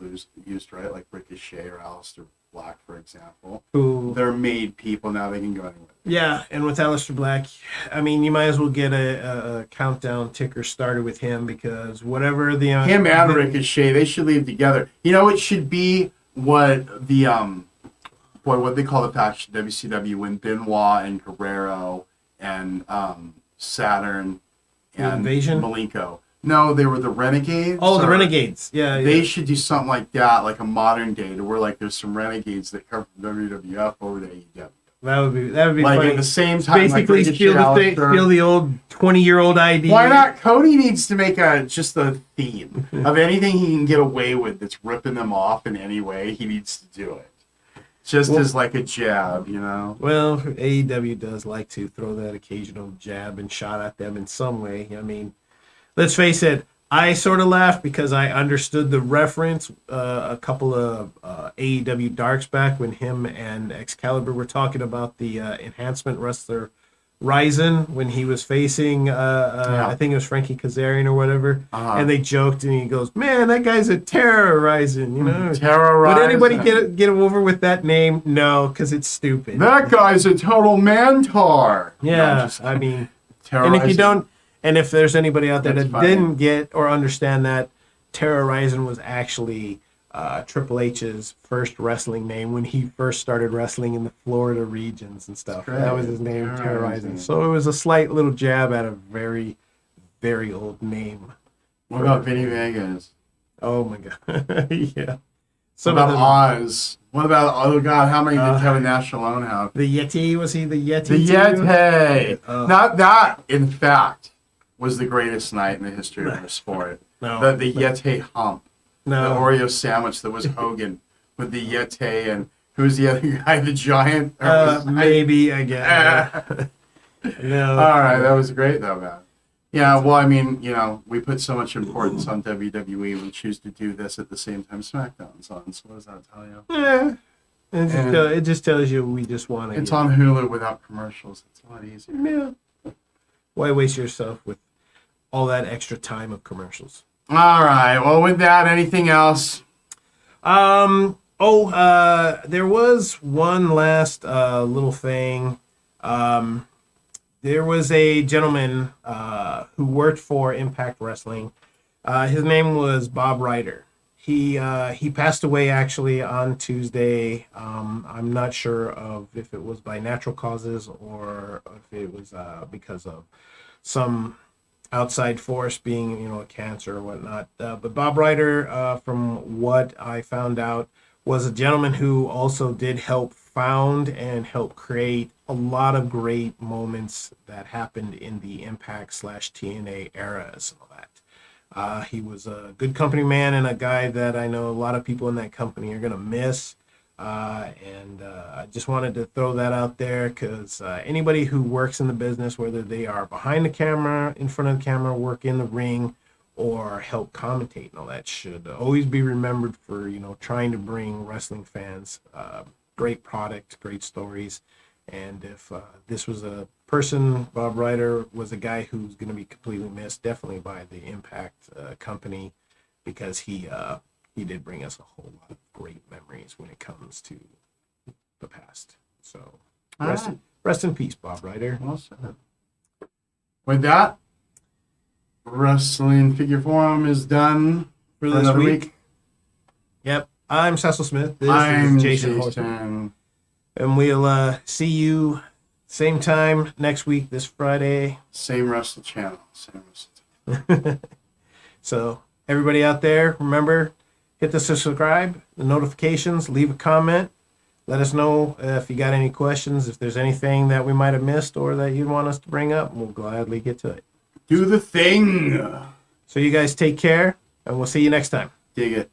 used right, like Ricochet or Aleister Black, for example, Who they're made people. Now they can go anywhere. Yeah, and with Aleister Black, I mean, you might as well get a countdown ticker started with him, because whatever the Him and Ricochet, they should leave together. You know, it should be what the what they call the faction WCW, when Benoit and Guerrero and Saturn and Invasion? Malenko. No, they were the Renegades. Oh, the or- Renegades. Yeah, They yeah. should do something like that, like a modern day, to where like there's some Renegades that come from WWF over to AEW. That would be Like funny. at the same time, Basically, like steal Ricochet, Aleister. the old 20-year-old ID. Why not? Cody needs to make just a theme of anything he can get away with that's ripping them off in any way. He needs to do it, just as like a jab, you know. Well, AEW does like to throw that occasional jab and shot at them in some way. I mean, let's face it, I sort of laughed because I understood the reference a couple of AEW Darks back when him and Excalibur were talking about the enhancement wrestler Ryzen when he was facing, I think it was Frankie Kazarian or whatever. Uh-huh. And they joked and he goes, "Man, that guy's a terror Ryzen, you know? Terrorize. Would anybody get over with that name? No, because it's stupid." That guy's a total mantar. Yeah, I mean, and if you terrorizing. don't, and if there's anybody out there That's that funny. didn't get or understand that, Terra Ryzen was actually Triple H's first wrestling name when he first started wrestling in the Florida regions and stuff. That's That great. was his name, Terra Terra Ryzen. Ryzen. So it was a slight little jab at a very, very old name. What about Vinny Vegas? Oh my god, yeah. What Some about of them, Oz? What about, oh God, how many did Kevin Nash alone have? the Yeti, was he the Yeti? The too? Yeti. Not that, in fact, was the greatest night in the history of our sport. No, The Yeti hump. The no. Oreo sandwich that was Hogan with the Yeti, and who's the other guy, the giant? Or was- Maybe again. No. All right, that was great though, man. Yeah, well, I mean, you know, we put so much importance on WWE, we choose to do this at the same time SmackDown's on. So what does that tell you? Yeah. And- It just tells you we just want to. It's on Hulu without commercials. It's a lot easier. Yeah. Why waste yourself with all that extra time of commercials? All right. Well, with that, anything else? There was one last little thing. There was a gentleman who worked for Impact Wrestling. His name was Bob Ryder. He passed away actually on Tuesday. I'm not sure of if it was by natural causes or if it was because of some outside force, being a cancer or whatnot. But Bob Ryder, from what I found out, was a gentleman who also did help found and help create a lot of great moments that happened in the Impact slash TNA eras and all that. He was a good company man and a guy that I know a lot of people in that company are going to miss. And I just wanted to throw that out there because anybody who works in the business, whether they are behind the camera, in front of the camera, work in the ring, or help commentate and all that, should always be remembered for trying to bring wrestling fans great product, great stories. And if this was a person, Bob Ryder was a guy who's going to be completely missed, definitely by the Impact company, because he did bring us a whole lot of great memories when it comes to the past. So rest in peace, Bob Ryder. Well said. With that, Wrestling Figure Forum is done for this week. Yep. I'm Sessel Smith. This I'm is Jason Horton. And we'll see you same time next week, this Friday. Same Wrestle Channel. Same Wrestle. So everybody out there, remember, hit the subscribe, the notifications, leave a comment. Let us know if you got any questions, if there's anything that we might have missed or that you want us to bring up. We'll gladly get to it. Do the thing. So you guys take care, and we'll see you next time. Dig it.